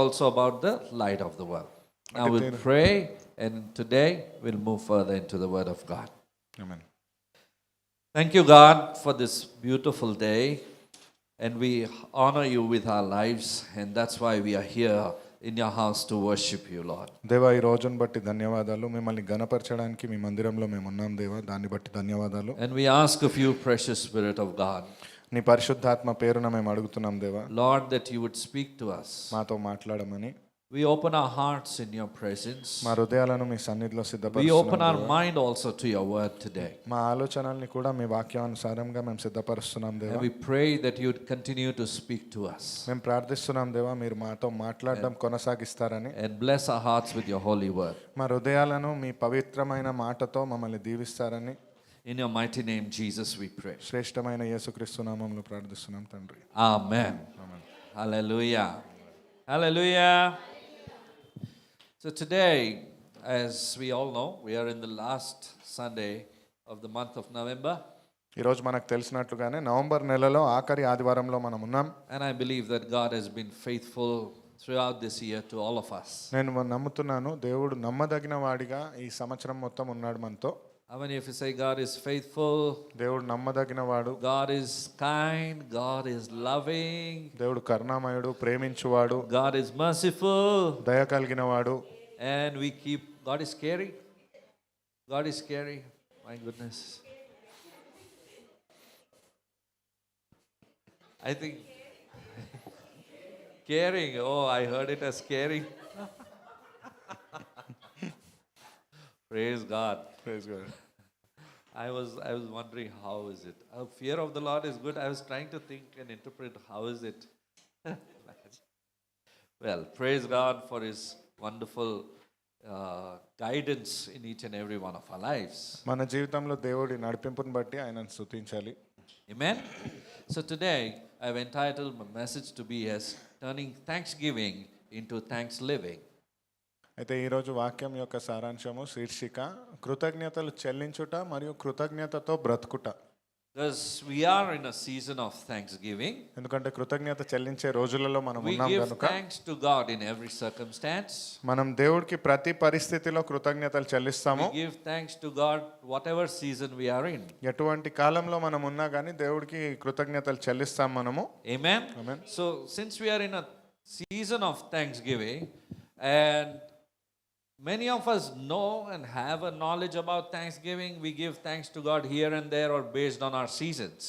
also about the light of the world. Now we'll pray, and today we'll move further into the Word of God. Amen. Thank you, God, for this beautiful day, and we honor you with our lives, and that's why we are here in your house to worship you, Lord. దేవా ఈ రోజును బట్టి ధన్యవాదాలు. మిమ్మల్ని గణపరచడానికి మీ మందిరంలో మేము ఉన్నాం దేవా, దాన్ని బట్టి ధన్యవాదాలు. And we ask of you, precious Spirit of God, నీ పరిశుద్ధాత్మ పేరున మేము అడుగుతున్నాం దేవా, Lord, that you would speak to us. మాతో మాట్లాడమని. We open our hearts in your presence. మా హృదయాలను మీ సన్నిధిలో We సిద్ధపరుస్తున్నాం open our దేవా. mind also to your word today. మా ఆలోచనల్ని కూడా మీ వాక్యానుసారంగా మేము సిద్ధపరుస్తున్నాం దేవా. And we pray that you would continue to speak to us. మేము ప్రార్థిస్తున్నాం దేవా, మీరు మాతో మాట్లాడడం కొనసాగిస్తారని. And bless our hearts with your holy word. మా హృదయాలను మీ పవిత్రమైన మాటతో మమ్మల్ని దీవిస్తారని In your mighty name, Jesus, we pray. శ్రేష్టమైన యేసుక్రీస్తు నామములో ప్రార్థిస్తున్నాం తండ్రి. Amen. Hallelujah. Hallelujah. So today, as we all know, we are in the last Sunday of the month of November. ఈరోజు మనకు తెలిసినట్లుగానే నవంబర్ నెలలో ఆఖరి ఆదివారంలో మనం ఉన్నాం. And I believe that God has been faithful throughout this year to all of us. నేను నమ్ముతున్నాను దేవుడు నమ్మదగిన వాడిగా ఈ సంవత్సరం మొత్తం ఉన్నాడు మనతో. How many of you say God is faithful? దేవుడు నమ్మదగిన వాడు, God is kind, God is loving, దేవుడు కరుణామయుడు, ప్రేమించువాడు, God is merciful, దయ కలిగిన వాడు. and we keep, God is scary. God is scary. My goodness. I think caring. Oh, I heard it as caring. Praise God. Praise God. I was wondering, how is it? Fear of the Lord is good. I was trying to think and interpret, how is it? Well, praise God for His wonderful guidance in each and every one of our lives. మన జీవితంలో దేవుడి నడిపింపుని బట్టి ఆయనను స్తుతించాలి. Amen. So today I've entitled my message to be as turning thanksgiving into thanks living. అయితే ఈరోజు వాక్యం యొక్క సారాంశము శీర్షిక కృతజ్ఞతలు చెల్లించుట మరియు కృతజ్ఞతతో బ్రతుకుట. Because we are in a season of thanksgiving. ఎందుకంటే కృతజ్ఞత చెల్లించే రోజులలో మనం We ఉన్నాం give కనుక thanks to God in every circumstance. మనం దేవుడికి ప్రతి పరిస్థితిలో కృతజ్ఞతలు చెల్లిస్తాము. We give thanks to God whatever season we are in. ఎటువంటి కాలంలో మనం ఉన్నా కానీ దేవుడికి కృతజ్ఞతలు చెల్లిస్తాం మనము. Amen. Amen. So since we are in a season of thanksgiving, and many of us know and have a knowledge about thanksgiving, we give thanks to God here and there or based on our seasons.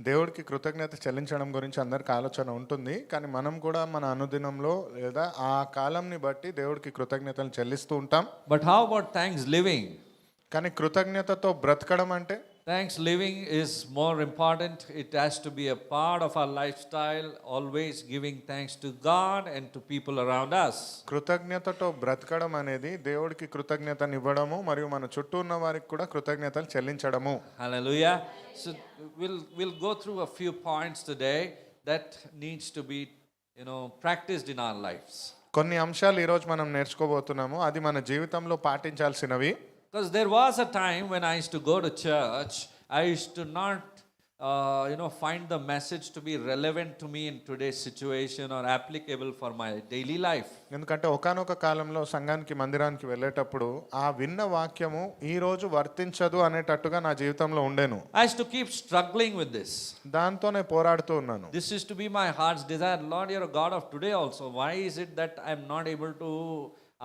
దేవుడికి కృతజ్ఞత చెల్లించడం గురించి అందరికి ఆలోచన ఉంటుంది, కానీ మనం కూడా మన అనుదినంలో లేదా ఆ కాలంని బట్టి దేవుడికి కృతజ్ఞతలు చెల్లిస్తూ ఉంటాం. But how about thanks living? కానీ కృతజ్ఞతతో బ్రతకడం అంటే Thanks living is more important. It has to be a part of our lifestyle, always giving thanks to God and to people around us. కృతజ్ఞతతో బ్రతకడం అనేది దేవుడికి కృతజ్ఞతనివ్వడము మరియు మన చుట్టూ ఉన్న వారికి కూడా కృతజ్ఞతలు చెల్లించడము. Hallelujah. So we'll go through a few points today that needs to be, practiced in our lives. కొన్ని అంశాలు ఈరోజు మనం నేర్చుకోబోతున్నాము, అది మన జీవితంలో పాటించాల్సినవి. Because there was a time when I used to go to church, I used to not, find the message to be relevant to me in today's situation or applicable for my daily life. ఎందుకంటే ఒకానొక కాలంలో సంఘానికి మందిరానికి వెళ్ళేటప్పుడు ఆ విన్న వాక్యము ఈ రోజు వర్తించదు అనేటట్టుగా నా జీవితంలో ఉండేను. I used to keep struggling with this. దాంతోనే పోరాడుతూ ఉన్నాను. This used to be my heart's desire. Lord, you're a God of today also. Why is it that I'm not able to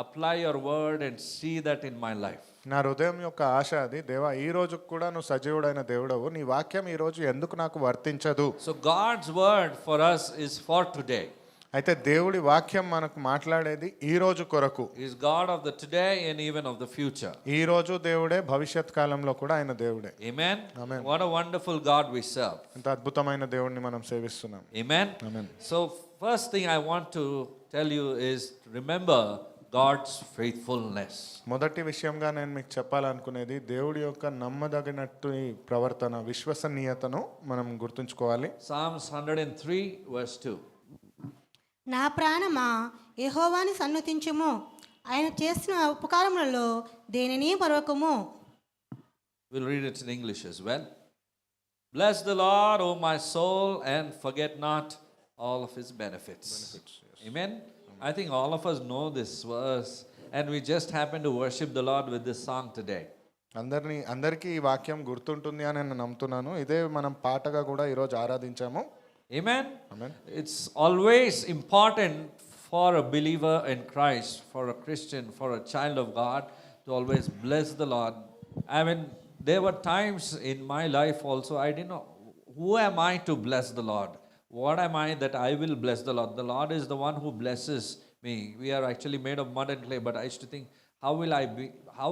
apply your word and see that in my life? నా హృదయం యొక్క ఆశ అది, దేవా ఈ రోజు కూడా నువ్వు సజీవుడైన దేవుడవు, నీ వాక్యం ఈ రోజు ఎందుకు నాకు వర్తించదు. So God's word for us is for today. అయితే దేవుడి వాక్యం మనకు మాట్లాడేది ఈ రోజు కొరకు. He is God of the today and even of the future. ఈ రోజు దేవుడే, భవిష్యత్ కాలంలో కూడా ఆయన దేవుడే. Amen. Amen. What a wonderful God we serve. ఎంత అద్భుతమైన దేవుడిని మనం సేవిస్తున్నాం. Amen. Amen. So first thing I want to tell you is remember God's faithfulness. మొదటి విషయంగా నేను మీకు చెప్పాలనుకునేది దేవుడి యొక్క నమ్మదగినట్టు ప్రవర్తన, విశ్వసనీయతను మనం గుర్తుంచుకోవాలి. Psalms 103 verse 2. నా ప్రాణమా యెహోవాని సన్నుతించుము, ఆయన చేసిన ఉపకారములలో దేనిని మరొకము. We'll read it in English as well. Bless the Lord, O my soul, and forget not all of his benefits. Yes. Amen. I think all of us know this verse, and we just happen to worship the Lord with this song today. అందరికీ ఈ వాక్యం గుర్తుంటుంది అని నేను నమ్ముతున్నాను. ఇదే మనం పాటగా కూడా ఈరోజు ఆరాధించాము. Amen? Amen. It's always important for a believer in Christ, for a Christian, for a child of God to always bless the Lord. I mean, there were times in my life also I didn't know, who am I to bless the Lord? What am I that I will bless the Lord? The Lord is the one who blesses me. We are actually made of mud and clay, but I used to think, how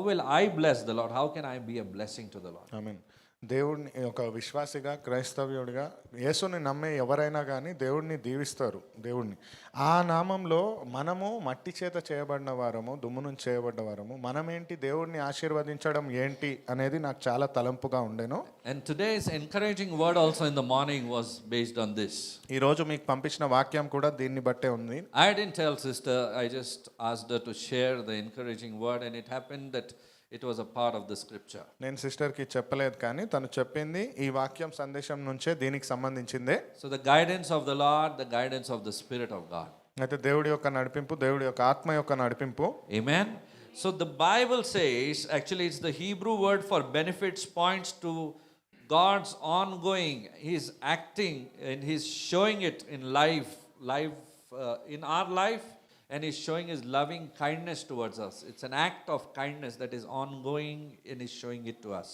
will I bless the Lord? How can I be a blessing to the Lord? ఆమేన్. దేవుడిని ఒక విశ్వాసిగా క్రైస్తవ్యుడిగా యేసుని నమ్మే ఎవరైనా కానీ దేవుడిని దీవిస్తారు. దేవుడిని ఆ నామంలో మనము మట్టి చేత చేయబడిన వారము, దుమ్ము నుంచి చేయబడ్డ వారము, మనమేంటి దేవుడిని ఆశీర్వదించడం ఏంటి అనేది నాకు చాలా తలంపుగా ఉండేను. And today's encouraging word also in the morning was based on this. ఈరోజు మీకు పంపించిన వాక్యం కూడా దీన్ని బట్టే ఉంది. I didn't tell sister, I just asked her to share the encouraging word, and it happened that it was a part of the scripture. నేను సిస్టర్కి చెప్పలేదు కానీ తను చెప్పింది ఈ వాక్యం సందేశం నుంచే దీనికి సంబంధించిందే. So the guidance of the Lord, the guidance of the Spirit of God. అయితే దేవుడి యొక్క నడిపింపు, దేవుడి యొక్క ఆత్మ యొక్క నడిపింపు. Amen. So the Bible says, actually it's the Hebrew word for benefits points to God's ongoing, He's acting and He's showing it in life, in our life, and He's showing His loving kindness towards us. It's an act of kindness that is ongoing and He's showing it to us.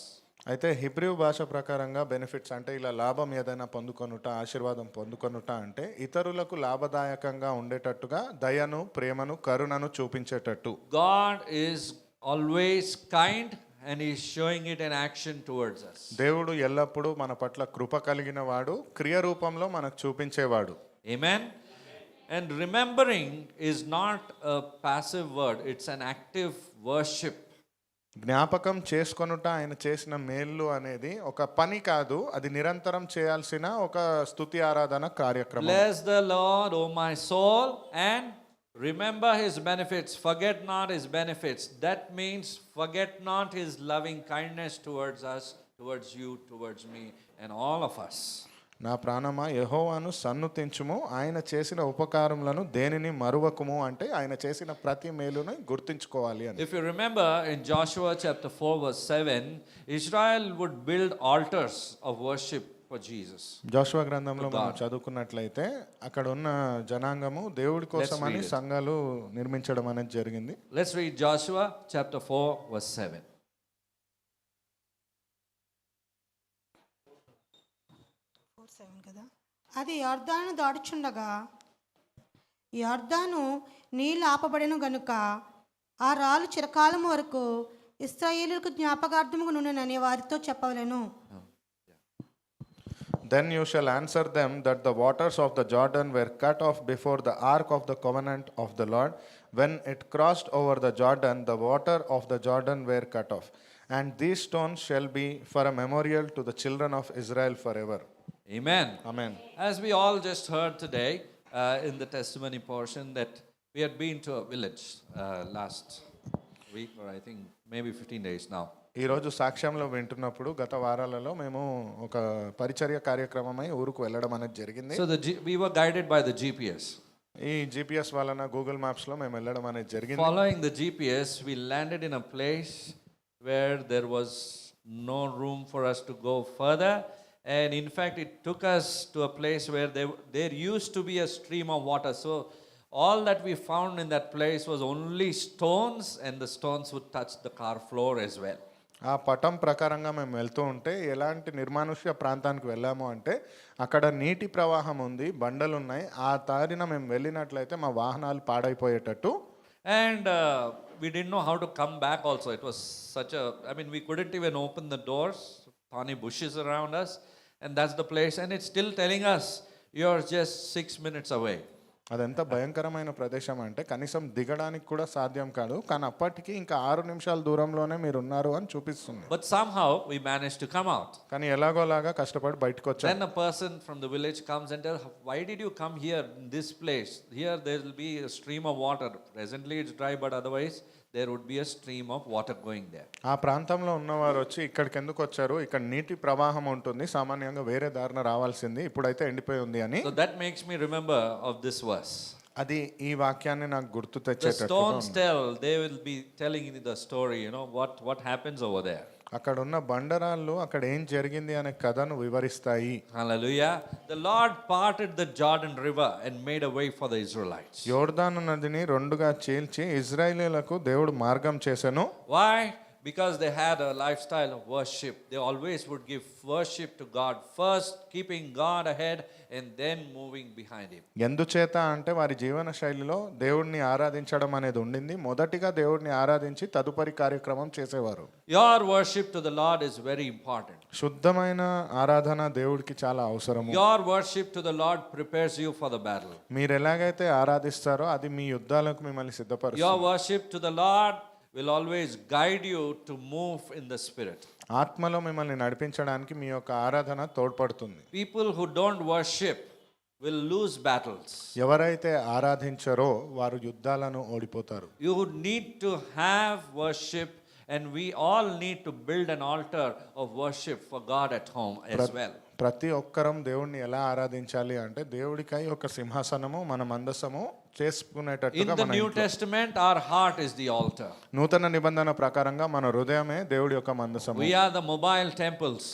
అయితే Hebrew భాష ప్రకారంగా benefits అంటే ఇలా లాభం ఏదైనా పొందుకొనుట, ఆశీర్వాదం పొందుకొనుట అంటే ఇతరులకు లాభదాయకంగా ఉండేటట్టుగా దయను, ప్రేమను, కరుణను చూపించేటట్టు. God is always kind and He's showing it in action towards us. దేవుడు ఎల్లప్పుడూ మన పట్ల కృప కలిగిన వాడు, క్రియ రూపంలో మనకు చూపించేవాడు. Amen. And remembering is not a passive word, it's an active worship. జ్ఞాపకం చేసుకొనుట ఆయన చేసిన మేలు అనేది ఒక పని కాదు, అది నిరంతరం చేయాల్సిన ఒక స్తుతి ఆరాధన కార్యక్రమం. Bless the Lord, O my soul, and remember His benefits. Forget not His benefits. That means forget not His loving kindness towards us, towards you, towards me, and all of us. నా ప్రాణమా యెహోవాను సన్నుతించుము, ఆయన చేసిన ఉపకారములను దేనిని మరువకుము అంటే ఆయన చేసిన ప్రతి మేలును గుర్తుంచుకోవాలి అని. If you remember in Joshua chapter 4 verse 7, Israel would build altars of worship for Jesus. జోషువ గ్రంథంలో మనం చదువుకున్నట్లయితే అక్కడ ఉన్న జనాంగము దేవుడి కోసమని సంఘాలు నిర్మించడం అనేది జరిగింది. Let's read Joshua chapter 4 verse 7. కదా, అది యొర్దాను దాటుచుండగా యొర్దాను నీళ్ళు ఆపబడెను గనుక ఆ రాళ్ళు చిరకాలం వరకు ఇశ్రాయేలులకు జ్ఞాపకార్థముగా నుండునని వారితో చెప్పవలెను. Then you shall answer them that the waters of the Jordan were cut off before the ark of the covenant of the Lord. When it crossed over the Jordan, the water of the Jordan were cut off. And these stones shall be for a memorial to the children of Israel forever. Amen. Amen. As we all just heard today in the testimony portion that we had been to a village last week, or I think maybe 15 days now. ఈరోజు సాక్ష్యంలో వింటున్నప్పుడు గత వారాలలో మేము ఒక పరిచర్య కార్యక్రమమై ఊరుకు వెళ్ళడం అనేది జరిగింది. So we were guided by the GPS. ఈ GPS వలన గూగుల్ మ్యాప్స్లో మేము వెళ్ళడం అనేది జరిగింది. Following the GPS, we landed in a place where there was no room for us to go further. And in fact, it took us to a place where there used to be a stream of water. So all that we found in that place was only stones, and the stones would touch the car floor as well. ఆ పటం ప్రకారంగా మేము వెళ్తూ ఉంటే ఎలాంటి నిర్మానుష్య ప్రాంతానికి వెళ్ళాము అంటే అక్కడ నీటి ప్రవాహం ఉంది, బండలు ఉన్నాయి. ఆ దారిన మేము వెళ్ళినట్లయితే మా వాహనాలు పాడైపోయేటట్టు. And we didn't know how to come back also. It was we couldn't even open the doors. Thorny bushes around us. And that's the place. And it's still telling us, you're just 6 minutes away. అదెంత భయంకరమైన ప్రదేశం అంటే కనీసం దిగడానికి కూడా సాధ్యం కాదు, కానీ అప్పటికి ఇంకా 6 నిమిషాల దూరంలోనే మీరు ఉన్నారు అని చూపిస్తుంది. But somehow we managed to come out. కానీ ఎలాగోలాగా కష్టపడి బయటకు వచ్చాం. Then a person from the village comes and tells, why did you come here in this place? Here there will be a stream of water. Presently it's dry, but otherwise there would be a stream of water going there. ఆ ప్రాంతంలో ఉన్నవారు వచ్చి ఇక్కడికి ఎందుకు వచ్చారు, ఇక్కడ నీటి ప్రవాహం ఉంటుంది, సామాన్యంగా వేరే దారిన రావాల్సింది, ఇప్పుడైతే ఎండిపోయి ఉంది అని. So that makes me remember of this verse. అది ఈ వాక్యాన్ని నాకు గుర్తు The తెచ్చేటట్టుగా stones ఉంది. tell, they will be telling you the story, what happens over there. అక్కడ ఉన్న బండరాళ్ళు అక్కడ ఏం జరిగింది అనే కథను వివరిస్తాయి. Hallelujah. The Lord parted the Jordan River and made a way for the Israelites. యోర్దాను నదిని రెండుగా చీల్చి ఇజ్రాయేలీయులకు దేవుడు మార్గం చేసెను. Why? Because they had a lifestyle of worship. They always would give worship to God first, keeping God ahead and then moving behind Him. ఎందుచేత అంటే వారి జీవన శైలిలో దేవుడిని ఆరాధించడం అనేది ఉండింది. మొదటిగా దేవుడిని ఆరాధించి తదుపరి కార్యక్రమం చేసేవారు. Your worship to the Lord is very important. శుద్ధమైన ఆరాధన దేవుడికి చాలా అవసరము. Your worship to the Lord prepares you for the battle. మీరు ఎలాగైతే ఆరాధిస్తారో అది మీ యుద్ధాలకు మిమ్మల్ని సిద్ధపరుస్తుంది. Your worship to the Lord will always guide you to move in the Spirit. ఆత్మలో మిమ్మల్ని నడిపించడానికి మీ యొక్క ఆరాధన తోడ్పడుతుంది. People who don't worship will lose battles. ఎవరైతే ఆరాధించరో వారు యుద్ధాలను ఓడిపోతారు. You would need to have worship, and we all need to build an altar of worship for God at home as well. ప్రతి ఒక్కరం దేవుణ్ణి ఎలా ఆరాధించాలి అంటే దేవుడికై ఒక సింహాసనము మన మందసము In చేసుకునేటట్టుగా the మన New ఇంట్లో. Testament, our heart is the altar. నూతన నిబంధన ప్రకారంగా మన హృదయమే దేవుడి యొక్క మందసము. We are the mobile temples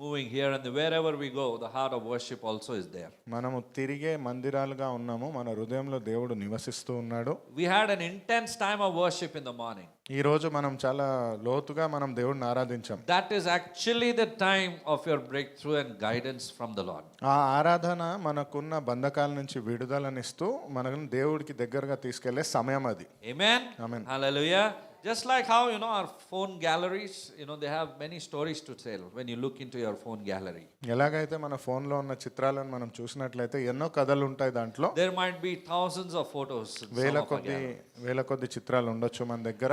moving here and wherever we go, the heart of worship also is there. మనము తిరిగే మందిరాలుగా ఉన్నాము. మన హృదయంలో దేవుడు నివసిస్తూ ఉన్నాడు. We had an intense time of worship in the morning. ఈ రోజు మనం చాలా లోతుగా మనం దేవుడిని ఆరాధించాం. That is actually the time of your breakthrough and guidance from the Lord. ఆ ఆరాధన మనకున్న బంధకాల నుంచి విడుదలనిస్తూ మనల్ని దేవుడికి దగ్గరగా తీసుకెళ్లే సమయం అది. Amen. Amen. Hallelujah. Just like how our phone galleries, they have many stories to tell when you look into your phone gallery. ఎలాగైతే మన ఫోన్లో ఉన్న చిత్రాలను మనం చూసినట్లయితే ఎన్నో కథలు ఉంటాయి దాంట్లో. There might be thousands of photos in some వేల of our gallery. కొద్ది చిత్రాలు ఉండొచ్చు మన దగ్గర.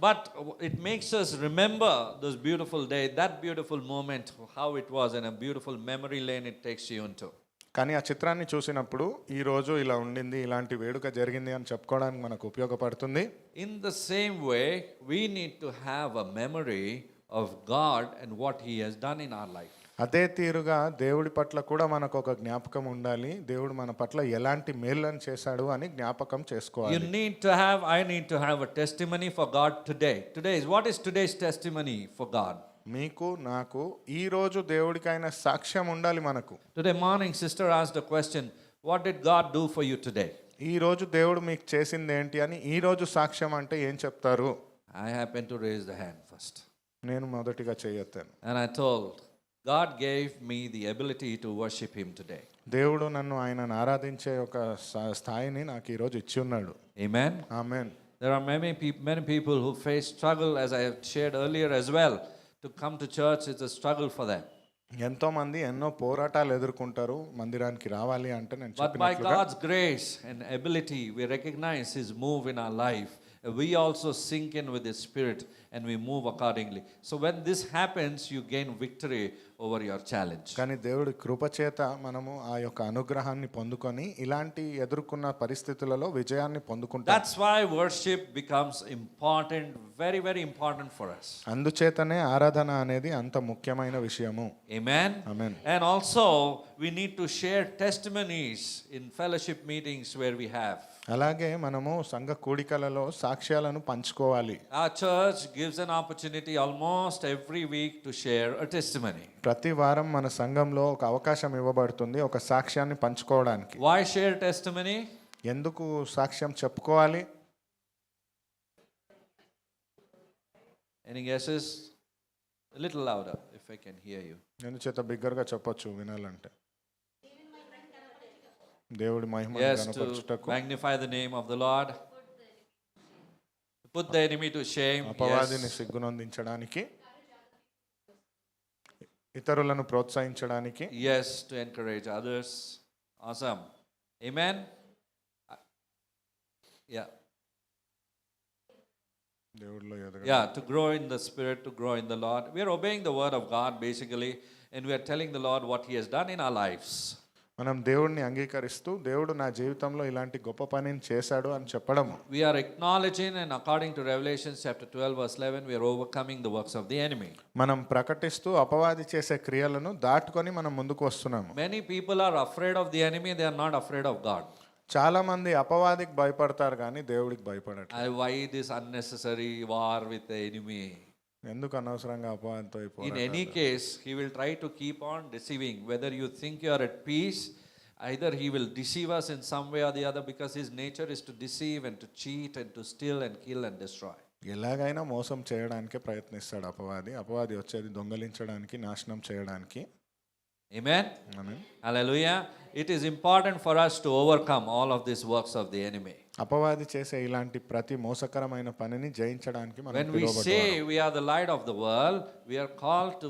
But it makes us remember those beautiful day, that beautiful moment, how it was, and a beautiful memory lane it takes you into. కానీ ఆ చిత్రాన్ని చూసినప్పుడు ఈ రోజు ఇలా ఉండింది, ఇలాంటి వేడుక జరిగింది అని చెప్పుకోవడానికి మనకు ఉపయోగపడుతుంది. In the same way, we need to have a memory of God and what He has done in our life. అదే తీరుగా దేవుడి పట్ల కూడా మనకు ఒక జ్ఞాపకం ఉండాలి. దేవుడు మన పట్ల ఎలాంటి మేలులను చేశాడు అని జ్ఞాపకం You చేసుకోవాలి. I need to have a testimony for God today. What is today's testimony for God? మీకు నాకు ఈ రోజు దేవుడికైన సాక్ష్యం ఉండాలి మనకు. Today morning, sister asked a question, what did God do for you today? ఈ రోజు దేవుడు మీకు చేసింది ఏంటి అని ఈ రోజు సాక్ష్యం అంటే ఏం చెప్తారు? I happened to raise the hand first. నేను మొదటిగా చేయెత్తాను. And I told, God gave me the ability to worship Him today. దేవుడు నన్ను ఆయనను ఆరాధించే ఒక స్థాయిని నాకు ఈ రోజు ఇచ్చి ఉన్నాడు. Amen. Amen. There are many people who face struggle, as I have shared earlier as well. To come to church, it's a struggle for them. ఎంతో మంది ఎన్నో పోరాటాలు ఎదుర్కొంటారు మందిరానికి రావాలి అంటే. నేను But by చెప్పినట్లుగా God's grace and ability, we recognize His move in our life. We also sink in with His Spirit and we move accordingly. So when this happens, you gain victory over your challenge. కానీ దేవుడి కృపచేత మనము ఆ యొక్క అనుగ్రహాన్ని పొందుకొని ఇలాంటి ఎదుర్కొన్న పరిస్థితులలో విజయాన్ని పొందుకుంటాం. That's why worship becomes important, very, very important for us. అందుచేతనే ఆరాధన అనేది అంత ముఖ్యమైన విషయము. Amen. Amen. And also, we need to share testimonies in fellowship meetings where we have. అలాగే మనము సంఘ కూడికలలో సాక్ష్యాలను పంచుకోవాలి. Our church gives an opportunity almost every week to share a testimony. ప్రతి వారం మన సంఘంలో ఒక అవకాశం ఇవ్వబడుతుంది ఒక సాక్ష్యాన్ని పంచుకోవడానికి. Why share testimony? ఎందుకు సాక్ష్యం చెప్పుకోవాలి? Any guesses? A little louder if I can hear you. ఎందుచేత బిగ్గరగా చెప్పొచ్చు వినాలంటే. దేవుడి మహిమను Yes, to కనపరచుటకు, magnify the name of the Lord. Put the enemy to shame. అపవాదిని Yes. సిగ్గునందించడానికి, ఇతరులను ప్రోత్సహించడానికి. Yes, to encourage others. Awesome. Amen. Yeah. దేవుడిలో ఎదగ. Yeah, to grow in the Spirit, to grow in the Lord. We are obeying the word of God basically, and we are telling the Lord what He has done in our lives. మనం దేవుడిని అంగీకరిస్తూ దేవుడు నా జీవితంలో ఇలాంటి గొప్ప పనిని చేశాడు అని చెప్పడము. We are acknowledging, and according to Revelation chapter 12 verse 11, we are overcoming the works of the enemy. మనం ప్రకటిస్తూ అపవాది చేసే క్రియలను దాటుకొని మనం ముందుకు వస్తున్నాము. Many people are afraid of the enemy, they are not afraid of God. చాలా మంది అపవాదికి భయపడతారు కానీ దేవుడికి భయపడరు. Why this unnecessary war with the enemy? ఎందుకు అనవసరంగా అపవాదితో In పోరాటాలు? any case, he will try to keep on deceiving. Whether you think you are at peace, either he will deceive us in some way or the other, because his nature is to deceive and to cheat and to steal and kill and destroy. ఎలాగైనా మోసం చేయడానికే ప్రయత్నిస్తాడు అపవాది. అపవాది వచ్చేది దొంగలించడానికి, నాశనం చేయడానికి. Amen? Amen. Hallelujah. It is important for us to overcome all of these works of the enemy. అపవాది చేసే ఇలాంటి ప్రతి మోసకరమైన పనిని జయించడానికి మనం When we say we are the light of the world, we are called to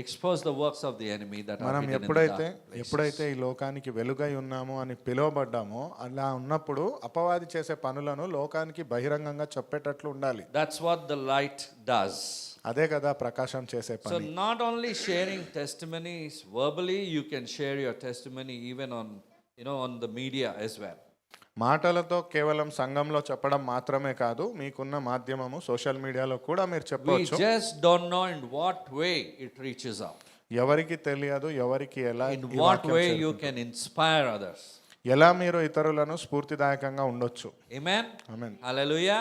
expose the works of the enemy that are మనం hidden in the ఎప్పుడైతే dark places. ఎప్పుడైతే ఈ లోకానికి వెలుగై ఉన్నామో అని పిలువబడ్డామో అలా ఉన్నప్పుడు అపవాది చేసే పనులను లోకానికి బహిరంగంగా చెప్పేటట్లు ఉండాలి. That's what the light does. అదే కదా ప్రకాశం చేసే So పని. not only sharing testimonies verbally, you can share your testimony even on, on the media as well. మాటలతో కేవలం సంఘంలో చెప్పడం మాత్రమే కాదు, మీకున్న మాధ్యమము సోషల్ మీడియాలో కూడా మీరు We చెప్పవచ్చు. just don't know in what way it reaches out. ఎవరికి తెలియదు, ఎవరికి ఎలా In ఈ what వాక్యం way you చేరుతుంది. can inspire others. ఎలా మీరు ఇతరులను స్ఫూర్తిదాయకంగా ఉండొచ్చు. Amen? Amen. Hallelujah.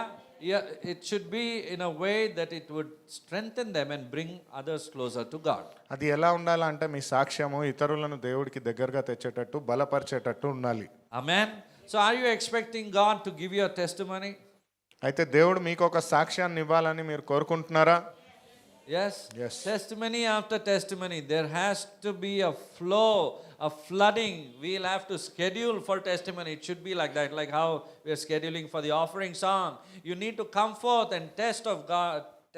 Yeah, it should be in a way that it would strengthen them and bring others closer to God. అది ఎలా ఉండాలంటే మీ సాక్ష్యము ఇతరులను దేవుడికి దగ్గరగా తెచ్చేటట్టు, బలపరిచేటట్టు ఉండాలి. Amen. So are you expecting God to give you a testimony? అయితే దేవుడు మీకు ఒక సాక్ష్యాన్ని ఇవ్వాలని మీరు కోరుకుంటున్నారా? Yes. Yes. Testimony after testimony. There has to be a flow, a flooding. We'll have to schedule for testimony. It should be like that, like how we're scheduling for the offering song. You need to come forth and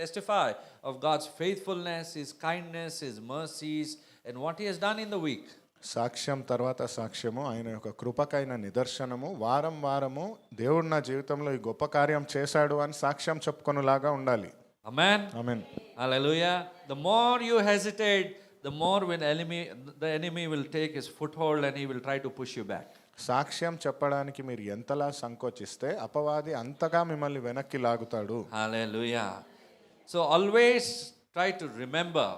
testify of God's faithfulness, His kindness, His mercies, and what He has done in the week. సాక్ష్యం తర్వాత సాక్ష్యము, ఆయన యొక్క కృపకైన నిదర్శనము. వారం వారము దేవుడు నా జీవితంలో ఈ గొప్ప కార్యం చేశాడు అని సాక్ష్యం చెప్పుకొనులాగా ఉండాలి. Amen. Amen. Hallelujah. The more you hesitate, the more the enemy will take his foothold and he will try to push you back. సాక్ష్యం చెప్పడానికి మీరు ఎంతలా సంకోచిస్తే అపవాది అంతగా మిమ్మల్ని వెనక్కి లాగుతాడు. Hallelujah. So always try to remember,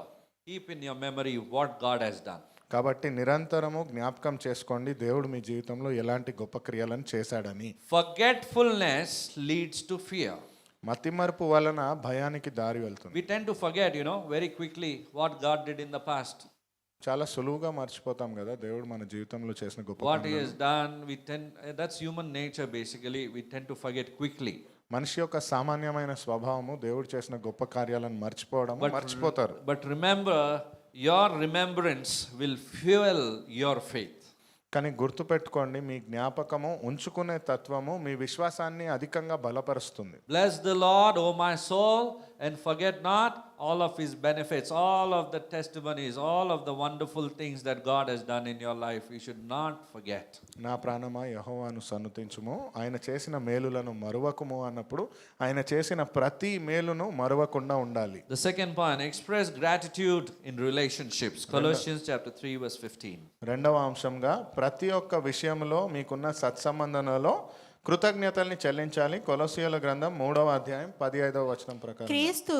keep in your memory what God has done. కాబట్టి నిరంతరము జ్ఞాపకం చేసుకోండి దేవుడు మీ జీవితంలో ఎలాంటి గొప్ప క్రియలను చేశాడని. Forgetfulness leads to fear. మతిమరుపు వలన భయానికి దారి వెళ్తుంది. We tend to forget, very quickly what God did in the past. చాలా సులువుగా మర్చిపోతాం కదా దేవుడు మన జీవితంలో చేసిన గొప్ప What He పనులను. has done, that's human nature basically. We tend to forget quickly. మనిషి యొక్క సామాన్యమైన స్వభావము దేవుడు చేసిన గొప్ప కార్యాలను మర్చిపోతారు. But remember, your remembrance will fuel your faith. కానీ గుర్తుపెట్టుకోండి, మీ జ్ఞాపకము ఉంచుకునే తత్వము మీ విశ్వాసాన్ని అధికంగా బలపరుస్తుంది. Bless the Lord, O my soul, and forget not all of His benefits, all of the testimonies, all of the wonderful things that God has done in your life. You should not forget. నా ప్రాణమా యెహోవాను సన్నుతించుము, ఆయన చేసిన మేలులను మరువకుము అన్నప్పుడు ఆయన చేసిన ప్రతి మేలును మరువకుండా ఉండాలి. The second point, express gratitude in relationships. Colossians chapter 3 verse 15. రెండవ అంశంగా ప్రతి ఒక్క విషయంలో మీకున్న సత్సంబంధంలో కృతజ్ఞతల్ని చెల్లించాలి. కొలొస్సీయుల గ్రంథం 3వ అధ్యాయం 15వ వచనం ప్రకారం. క్రీస్తు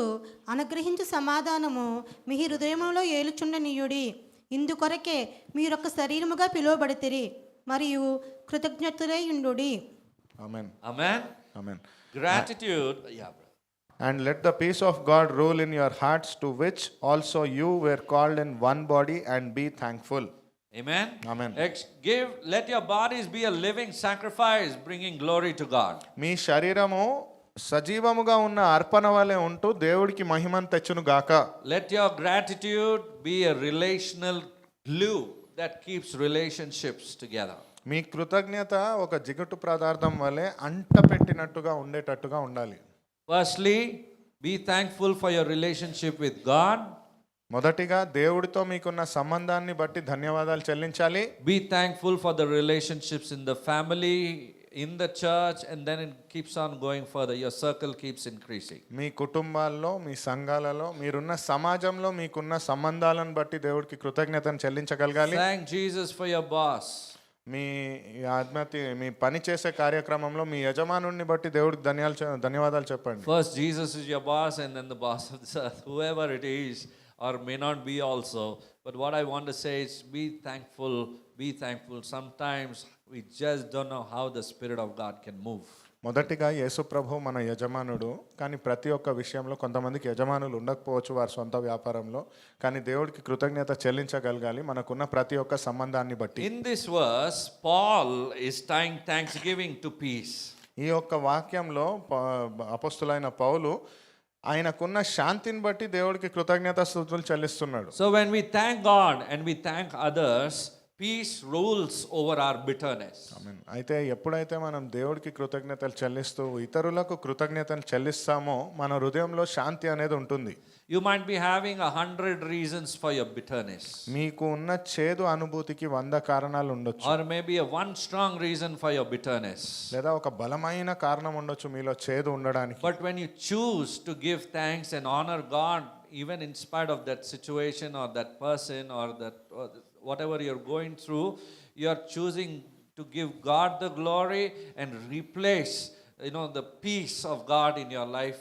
అనుగ్రహించు సమాధానము మీ హృదయములో ఏలుచుండనీయుడి. ఇందుకొరకే మీరొక శరీరముగా పిలువబడితిరి మరియు కృతజ్ఞతులై ఉండుడి. ఆమేన్. Amen. Amen. Gratitude. Yeah, brother. And let the peace of God rule in your hearts, to which also you were called in one body, and be thankful. Amen. Amen. Let your bodies be a living sacrifice, bringing glory to God. మీ శరీరము సజీవముగా ఉన్న అర్పణ వలె ఉంటూ దేవుడికి మహిమను తెచ్చును గాక. Let your gratitude be a relational glue that keeps relationships together. మీ కృతజ్ఞత ఒక జిగుటు పదార్థం వలె అంట పెట్టినట్టుగా ఉండేటట్టుగా ఉండాలి. Firstly, be thankful for your relationship with God. మొదటిగా దేవుడితో మీకున్న సంబంధాన్ని బట్టి ధన్యవాదాలు చెల్లించాలి. Be thankful for the relationships in the family, in the church, and then it keeps on going further. Your circle keeps increasing. మీ కుటుంబాల్లో, మీ సంఘాలలో, మీరున్న సమాజంలో మీకున్న సంబంధాలను బట్టి దేవుడికి కృతజ్ఞతను చెల్లించగలగాలి. Thank Jesus for your boss. మీ మీ పని చేసే కార్యక్రమంలో మీ యజమానుడిని బట్టి దేవుడికి ధన్యవాదాలు చెప్పండి. First, Jesus is your boss, and then the boss of this earth, whoever it is, or may not be also. But what I want to say is, be thankful, be thankful. Sometimes we just don't know how the Spirit of God can move. మొదటిగా యేసుప్రభు మన యజమానుడు, కానీ ప్రతి ఒక్క విషయంలో కొంతమందికి యజమానులు ఉండకపోవచ్చు వారి సొంత వ్యాపారంలో, కానీ దేవుడికి కృతజ్ఞత చెల్లించగలగాలి మనకున్న ప్రతి ఒక్క సంబంధాన్ని బట్టి. In this verse, Paul is tying thanksgiving to peace. ఈ యొక్క వాక్యంలో అపొస్తలుడైన పౌలు ఆయనకున్న శాంతిని బట్టి దేవుడికి కృతజ్ఞత స్తుతులు చెల్లిస్తున్నాడు. So when we thank God and we thank others, peace rules over our bitterness. ఆమేన్. అయితే ఎప్పుడైతే మనం దేవుడికి కృతజ్ఞతలు చెల్లిస్తూ ఇతరులకు కృతజ్ఞతలు చెల్లిస్తామో మన హృదయంలో శాంతి అనేది ఉంటుంది. You might be having 100 reasons for your bitterness, మీకు ఉన్న చేదు అనుభూతికి 100 కారణాలు ఉండొచ్చు, or maybe a one strong reason for your bitterness. లేదా ఒక బలమైన కారణం ఉండొచ్చు మీలో చేదు ఉండడానికి. But when you choose to give thanks and honor God, even in spite of that situation or that person or that or whatever you're going through, you are choosing to give God the glory and replace, the peace of God in your life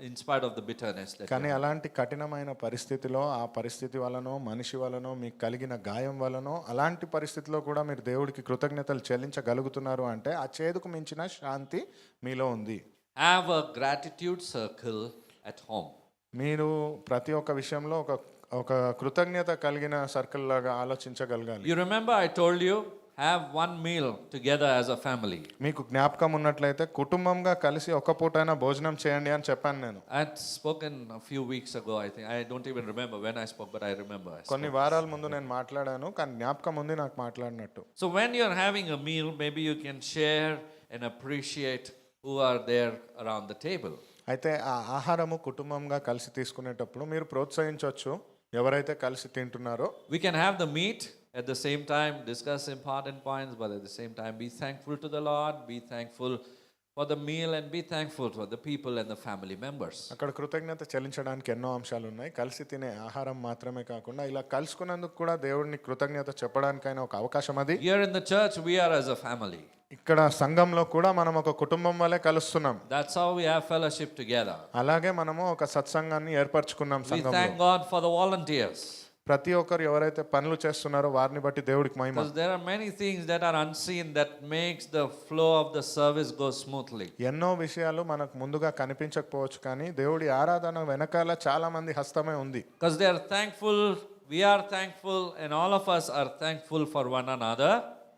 in spite of the bitterness that కానీ అలాంటి కఠినమైన పరిస్థితిలో ఆ పరిస్థితి వలనో మనిషి వలనో మీకు కలిగిన గాయం వలనో అలాంటి పరిస్థితిలో కూడా మీరు దేవుడికి కృతజ్ఞతలు చెల్లించగలుగుతున్నారు అంటే ఆ చేదుకు మించిన శాంతి మీలో ఉంది. have a gratitude circle at home. మీరు ప్రతి ఒక్క విషయంలో ఒక కృతజ్ఞత కలిగిన సర్కిల్ లాగా ఆలోచించగలగాలి. You remember I told you, have one meal together as a family. మీకు జ్ఞాపకం ఉన్నట్లయితే కుటుంబంగా కలిసి ఒక్క పూటైనా భోజనం చేయండి అని చెప్పాను నేను. I had spoken a few weeks ago, I think. I don't even remember when I spoke, but I remember. కొన్ని వారాల ముందు నేను మాట్లాడాను, కానీ జ్ఞాపకం ఉంది నాకు మాట్లాడినట్టు. So when you're having a meal, maybe you can share and appreciate who are there around the table. అయితే ఆ ఆహారము కుటుంబంగా కలిసి తీసుకునేటప్పుడు మీరు ప్రోత్సహించవచ్చు ఎవరైతే కలిసి తింటున్నారో. We can have the meat at the same time, discuss important points, but at the same time be thankful to the Lord, be thankful for the meal and be thankful for the people and the family members. అక్కడ కృతజ్ఞత చెల్లించడానికి ఎన్నో అంశాలు ఉన్నాయి. కలిసి తినే ఆహారం మాత్రమే కాకుండా ఇలా కలుసుకున్నందుకు కూడా దేవుడిని కృతజ్ఞత చెప్పడానికైనా ఒక అవకాశం అది. Here in the church, we are as a family. ఇక్కడ సంఘంలో కూడా మనం ఒక కుటుంబం వలె కలుస్తున్నాం. That's how we have fellowship together. అలాగే మనము ఒక సత్సంగాన్ని ఏర్పరచుకున్నాం We సంఘంలో. thank God for the volunteers. ప్రతి ఒక్కరు ఎవరైతే పనులు చేస్తున్నారో వారిని బట్టి దేవుడికి మహిమ. Because there are many things that are unseen that makes the flow of the service go smoothly. ఎన్నో విషయాలు మనకు ముందుగా కనిపించకపోవచ్చు, కానీ దేవుడి ఆరాధన వెనకాల చాలా మంది హస్తమే ఉంది. Because they are thankful, we are thankful, and all of us are thankful for one another.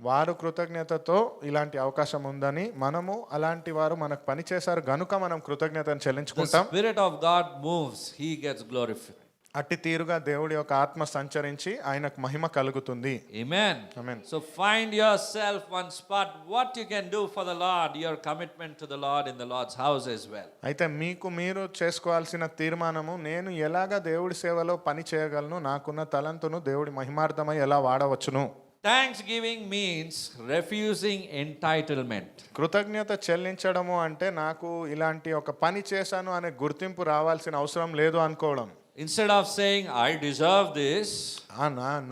వారు కృతజ్ఞతతో ఇలాంటి అవకాశం ఉందని, మనము అలాంటి వారు మనకు పని చేశారు గనుక మనం కృతజ్ఞతను The చెల్లించుకుంటాం. Spirit of God moves, He gets glorified. అట్టి తీరుగా దేవుడి యొక్క ఆత్మ సంచరించి ఆయనకు మహిమ కలుగుతుంది. Amen. Amen. So find yourself one spot, what you can do for the Lord, your commitment to the Lord in the Lord's house as well. అయితే మీకు మీరు చేసుకోవాల్సిన తీర్మానము, నేను ఎలాగ దేవుడి సేవలో పని చేయగలను, నాకున్న తలంతును దేవుడి మహిమార్థమై ఎలా వాడవచ్చును. Thanksgiving means refusing entitlement. కృతజ్ఞత చెల్లించడము అంటే నాకు ఇలాంటి ఒక పని చేశాను అనే గుర్తింపు రావాల్సిన అవసరం లేదు అనుకోవడం. Instead of saying, I deserve this,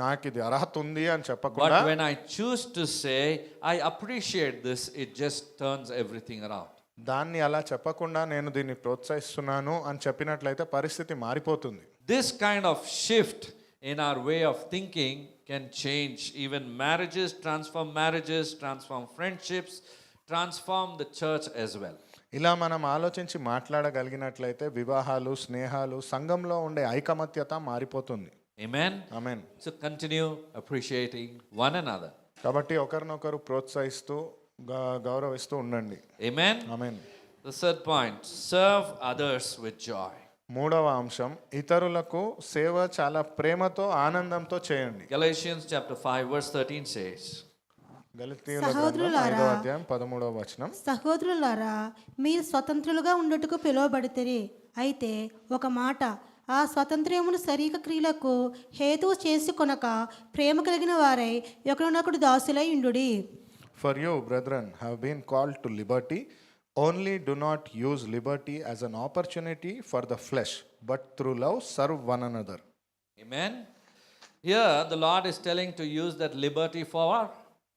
నాకు ఇది అర్హత ఉంది అని but చెప్పకుండా, when I choose to say, I appreciate this, it just turns everything around. దాన్ని అలా చెప్పకుండా నేను దీన్ని ప్రోత్సహిస్తున్నాను అని చెప్పినట్లయితే పరిస్థితి మారిపోతుంది. This kind of shift in our way of thinking can change even marriages, transform friendships, transform the church as well. ఇలా మనం ఆలోచించి మాట్లాడగలిగినట్లయితే వివాహాలు, స్నేహాలు, సంఘంలో ఉండే ఐకమత్యత మారిపోతుంది. Amen. ఆమేన్. So continue appreciating one another. కాబట్టి ఒకరినొకరు ప్రోత్సహిస్తూ గౌరవిస్తూ ఉండండి. Amen. Amen. The third point, serve others with joy. మూడవ అంశం, ఇతరులకు సేవ చాలా ప్రేమతో ఆనందంతో చేయండి. Galatians chapter 5 verse 13 says, గలతీయుల గ్రంథం 5వ అధ్యాయం 13వ వచనం. సహోదరులారా, మీరు స్వతంత్రులుగా ఉండుటకు పిలువబడితిరి. అయితే ఒక మాట, ఆ స్వతంత్ర్యమును శరీర క్రియలకు హేతువు చేసుకొనక ప్రేమ కలిగిన వారై ఒకరినొకడు దాసులై ఉండుడి. For you, brethren, have been called to liberty. Only do not use liberty as an opportunity for the flesh, but through love serve one another. Amen. Here the Lord is telling to use that liberty for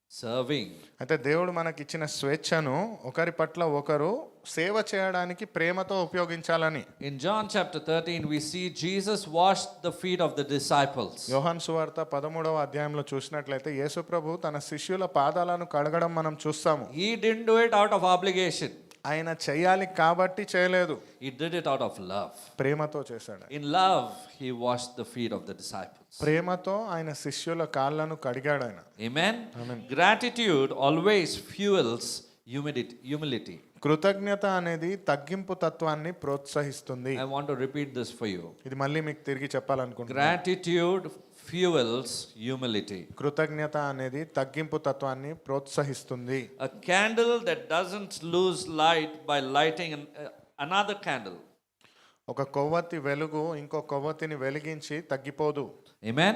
serving. అయితే దేవుడు మనకిచ్చిన స్వేచ్ఛను ఒకరి పట్ల ఒకరు సేవ చేయడానికి ప్రేమతో ఉపయోగించాలని. In John chapter 13, we see Jesus washed the feet of the disciples. యోహాను సువార్త 13వ అధ్యాయంలో చూసినట్లయితే యేసు ప్రభు తన శిష్యుల పాదాలను కడగడం మనం చూస్తాము. He didn't do it out of obligation. ఆయన చేయాలి కాబట్టి చేయలేదు, He did it out of love. ప్రేమతో చేశాడు. In love, he washed the feet of the disciples. ప్రేమతో ఆయన శిష్యుల కాళ్ళను కడిగాడు ఆయన. Amen. Gratitude always fuels humility. కృతజ్ఞత అనేది తగ్గింపు తత్వాన్ని ప్రోత్సహిస్తుంది. I want to repeat this for you. ఇది మళ్ళీ మీకు తిరిగి చెప్పాలనుకుంటున్నాను. Gratitude fuels humility. కృతజ్ఞత అనేది తగ్గింపు తత్వాన్ని ప్రోత్సహిస్తుంది. A candle that doesn't lose light by lighting another candle. ఒక కొవ్వొత్తి వెలుగు ఇంకో కొవ్వొత్తిని వెలిగించి తగ్గిపోదు. Amen.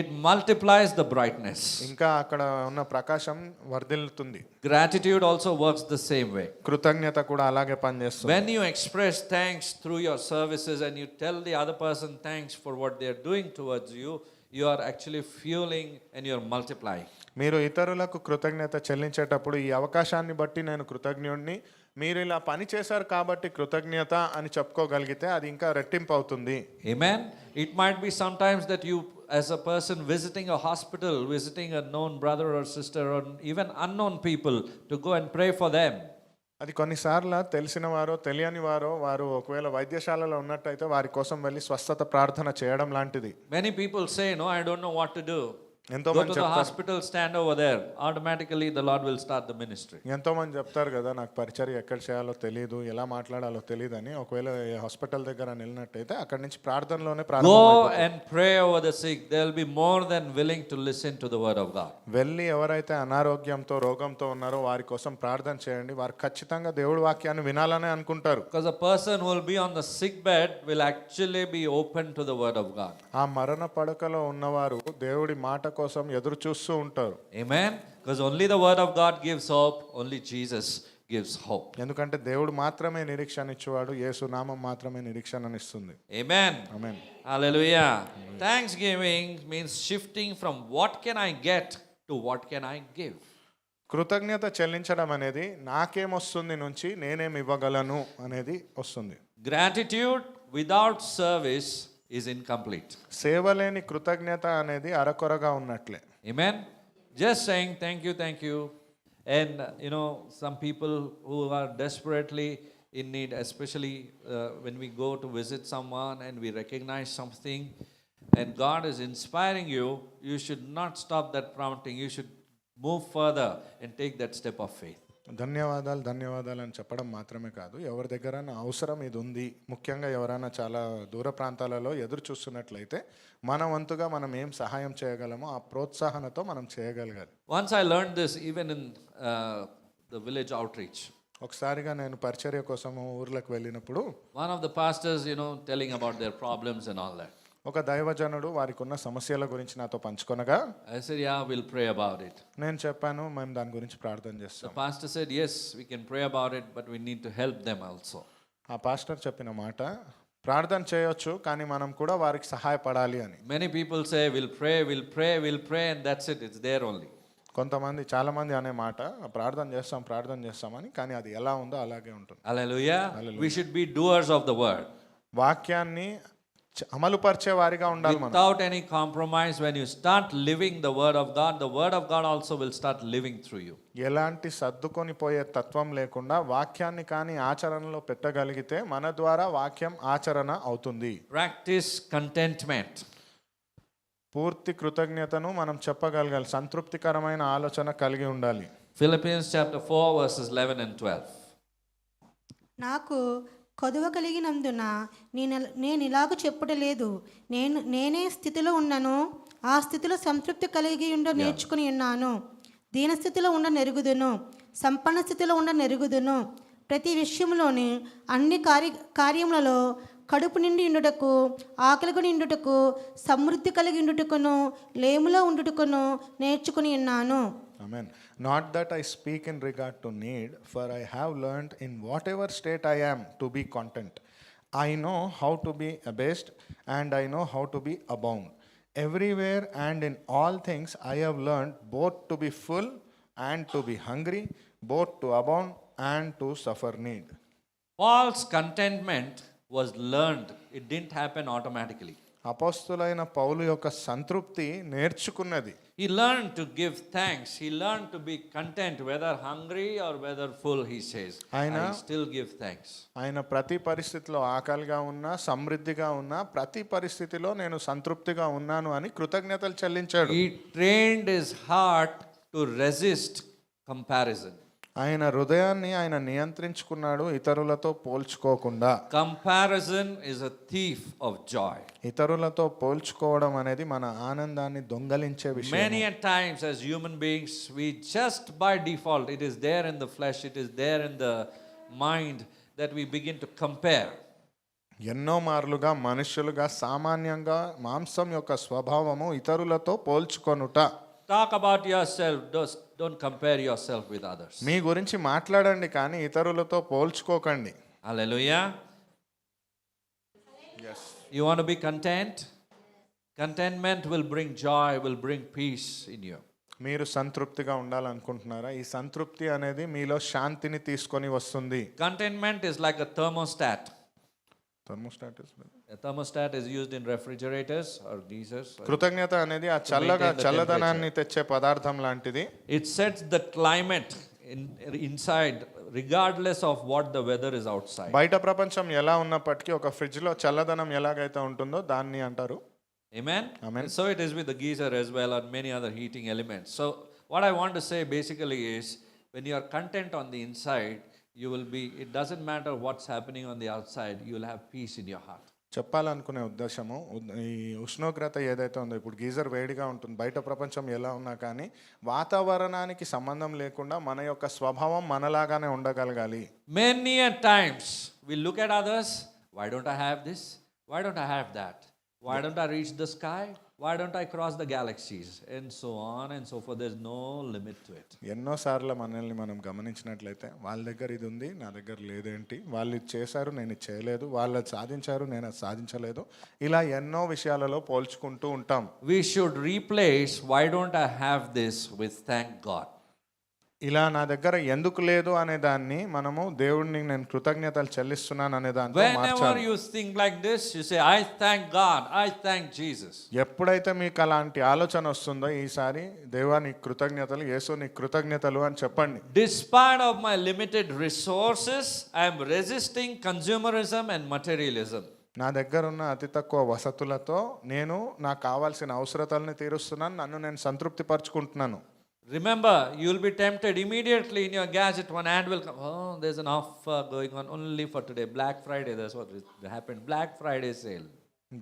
It multiplies the brightness. ఇంకా అక్కడ ఉన్న ప్రకాశం వర్ధిల్లుతుంది. Gratitude also works the same way. కృతజ్ఞత కూడా అలాగే పనిచేస్తుంది. When you express thanks through your services and you tell the other person thanks for what they are doing towards you, you are actually fueling and you are multiplying. మీరు ఇతరులకు కృతజ్ఞత చెల్లించేటప్పుడు ఈ అవకాశాన్ని బట్టి నేను కృతజ్ఞుడిని, మీరు ఇలా పని చేశారు కాబట్టి కృతజ్ఞత అని చెప్పుకోగలిగితే అది ఇంకా రెట్టింపు అవుతుంది. Amen. It might be sometimes that you, as a person visiting a hospital, visiting a known brother or sister or even unknown people, to go and pray for them. అది కొన్నిసార్లు తెలిసిన వారో తెలియని వారో వారు ఒకవేళ వైద్యశాలలో ఉన్నట్టయితే వారి కోసం వెళ్ళి స్వస్థత ప్రార్థన చేయడం లాంటిది. Many people say, no, I don't know what to do. ఎంతో Go మంది to the చెప్తారు, hospital, stand over there. Automatically the Lord will start the ministry. ఎంతో మంది చెప్తారు కదా, నాకు పరిచర్య ఎక్కడ చేయాలో తెలియదు, ఎలా మాట్లాడాలో తెలియదు అని. ఒకవేళ హాస్పిటల్ దగ్గర వెళ్ళినట్టయితే అక్కడి నుంచి ప్రార్థనలోనే Go and pray over the sick. They'll be more than willing to listen to the word of God. వెళ్ళి ఎవరైతే అనారోగ్యంతో రోగంతో ఉన్నారో వారి కోసం ప్రార్థన చేయండి. వారు ఖచ్చితంగా దేవుడి వాక్యాన్ని వినాలనే అనుకుంటారు. Because a person who will be on the sick bed will actually be open to the word of God. ఆ మరణ పడకలో ఉన్నవారు దేవుడి మాట కోసం ఎదురు చూస్తూ ఉంటారు. Amen. Because only the word of God gives hope. Only Jesus gives hope. ఎందుకంటే దేవుడు మాత్రమే నిరీక్షణ ఇచ్చేవాడు, యేసు నామం మాత్రమే నిరీక్షణనిస్తుంది. Amen. Amen. Hallelujah. Thanksgiving means shifting from what can I get to what can I give. కృతజ్ఞత చెల్లించడం అనేది నాకేమొస్తుంది నుంచి నేనేమి ఇవ్వగలను అనేది వస్తుంది. Gratitude without service is incomplete. సేవ లేని కృతజ్ఞత అనేది అరకొరగా ఉన్నట్లే. Amen. Just saying thank you. And some people who are desperately in need, especially when we go to visit someone and we recognize something and God is inspiring you, you should not stop that prompting. You should move further and take that step of faith. ధన్యవాదాలు అని చెప్పడం మాత్రమే కాదు, ఎవరి దగ్గర అవసరం ఇది ఉంది, ముఖ్యంగా ఎవరైనా చాలా దూర ప్రాంతాలలో ఎదురు చూస్తున్నట్లయితే మన వంతుగా మనం ఏం సహాయం చేయగలమో ఆ ప్రోత్సాహనతో మనం చేయగలగాలి. Once I learned this even in the village outreach. ఒకసారిగా నేను పరిచర్య కోసం ఊర్లకు వెళ్ళినప్పుడు One of the pastors, telling about their problems and all that. ఒక దైవజనుడు వారికి ఉన్న సమస్యల గురించి నాతో పంచుకొనగా I said, yeah, we'll pray about it. నేను చెప్పాను, మేము దాని గురించి ప్రార్థన The చేస్తాం. pastor said, yes, we can pray about it, but we need to help them also. ఆ పాస్టర్ చెప్పిన మాట, ప్రార్థన చేయొచ్చు కానీ మనం కూడా వారికి సహాయపడాలి అని. Many people say, we'll pray, and that's it. It's there only. కొంతమంది చాలా మంది అనే మాట, ప్రార్థన చేస్తామని, కానీ అది ఎలా ఉందో అలాగే ఉంటుంది. Hallelujah. We should be doers of the word. వాక్యాన్ని అమలుపరిచే వారిగా ఉండాలి మనం. Without any compromise, when you start living the word of God, the word of God also will start living through you. ఎలాంటి సర్దుకొని పోయే తత్వం లేకుండా వాక్యాన్ని కానీ ఆచరణలో పెట్టగలిగితే మన ద్వారా వాక్యం ఆచరణ అవుతుంది. Practice contentment. పూర్తి కృతజ్ఞతను మనం చెప్పగలగాలి, సంతృప్తికరమైన ఆలోచన కలిగి ఉండాలి. Philippians chapter 4 verses 11 and 12. నాకు కొదువ కలిగినందున నేను ఇలాగ చెప్పుటలేదు, నేనే స్థితిలో ఉన్నాను, ఆ స్థితిలో సంతృప్తి కలిగి నేర్చుకుని ఉన్నాను. దీనస్థితిలో నెరుగుదును, సంపన్న స్థితిలో నెరుగుదును. ప్రతి విషయంలోని అన్ని కార్యములలో కడుపు నిండి ఉండుటకు, ఆకలిగా ఉండుటకు, సమృద్ధి కలిగి ఉండుటకును, లేములో ఉండుటకును నేర్చుకుని ఉన్నాను. Amen. Not that I speak in regard to need, for I have learned in whatever state I am to be content. I know how to be abased, and I know how to be abound. Everywhere and in all things I have learned both to be full and to be hungry, both to abound and to suffer need. Paul's contentment was learned, it didn't happen automatically. అపోస్తులైన పౌలు యొక్క సంతృప్తి నేర్చుకున్నది. He learned to give thanks. He learned to be content, whether hungry or whether full, he says. I still give thanks. ఆయన ప్రతి పరిస్థితిలో ఆకలిగా ఉన్నా సమృద్ధిగా ఉన్నా ప్రతి పరిస్థితిలో నేను సంతృప్తిగా ఉన్నాను అని కృతజ్ఞతలు చెల్లించాడు. He trained his heart to resist comparison. ఆయన హృదయాన్ని ఆయన నియంత్రించుకున్నాడు ఇతరులతో పోల్చుకోకుండా. Comparison is a thief of joy. ఇతరులతో పోల్చుకోవడం అనేది మన ఆనందాన్ని దొంగలించే విషయం. Many a times as human beings, we just by default, it is there in the flesh, it is there in the mind that we begin to compare. ఎన్నో మార్లుగా మనుషులుగా సామాన్యంగా మాంసం యొక్క స్వభావము ఇతరులతో పోల్చుకొనుట. Talk about yourself, don't compare yourself with others. మీ గురించి మాట్లాడండి కానీ ఇతరులతో పోల్చుకోకండి. Hallelujah. Yes. You want to be content? Contentment will bring joy, will bring peace in you. మీరు సంతృప్తిగా ఉండాలనుకుంటున్నారా? ఈ సంతృప్తి అనేది మీలో శాంతిని తీసుకొని వస్తుంది. Contentment is like a thermostat. Thermostat A thermostat is used in refrigerators or geysers. కృతజ్ఞత అనేది ఆ చల్లదనాన్ని తెచ్చే పదార్థం లాంటిది. It sets the climate inside regardless of what the weather is outside. బయట ప్రపంచం ఎలా ఉన్నప్పటికీ ఒక ఫ్రిడ్జ్ లో చల్లదనం ఎలాగైతే ఉంటుందో దాన్ని అంటారు. Amen? Amen. So it is with the geyser as well or many other heating elements. So what I want to say basically is when you are content on the inside, you will be, it doesn't matter what's happening on the outside, you will have peace in your heart. చెప్పాలనుకునే ఉద్దేశము ఈ ఉష్ణోగ్రత ఏదైతే ఉందో ఇప్పుడు geyser వేడిగా ఉంటుంది బయట ప్రపంచం ఎలా ఉన్నా కానీ వాతావరణానికి సంబంధం లేకుండా మన యొక్క స్వభావం మనలాగానే ఉండగలగాలి. Many a times we look at others, why don't I have this? Why don't I have that? Why don't I reach the sky? Why don't I cross the galaxies? And so on and so forth. There's no limit to it. ఎన్నోసార్లు మనల్ని మనం గమనించినట్లయితే వాళ్ళ దగ్గర ఇది ఉంది నా దగ్గర లేదేంటి, వాళ్ళు ఇది చేశారు నేను ఇది చేయలేదు, వాళ్ళు అది సాధించారు నేను అది సాధించలేదు, ఇలా ఎన్నో విషయాలలో పోల్చుకుంటూ ఉంటాం. We should replace why don't I have this with thank God. ఇలా నా దగ్గర ఎందుకు లేదు అనే దాన్ని మనము దేవుడిని నేను కృతజ్ఞతలు చెల్లిస్తున్నాను అనే దాంతో Whenever మార్చాలి. you think like this, you say, I thank God, I thank Jesus. ఎప్పుడైతే మీకు అలాంటి ఆలోచన వస్తుందో ఈసారి దేవా నీకు కృతజ్ఞతలు, యేసు నీకు కృతజ్ఞతలు అని చెప్పండి. Despite of my limited resources, I am resisting consumerism and materialism. నా దగ్గర ఉన్న అతి తక్కువ వసతులతో నేను నాకు కావాల్సిన అవసరతల్ని తీరుస్తున్నాను, నన్ను నేను సంతృప్తి పరుచుకుంటున్నాను. Remember, you will be tempted immediately in your gadget. One ad will come. Oh, there's an offer going on only for today. Black Friday, that's what happened. Black Friday sale.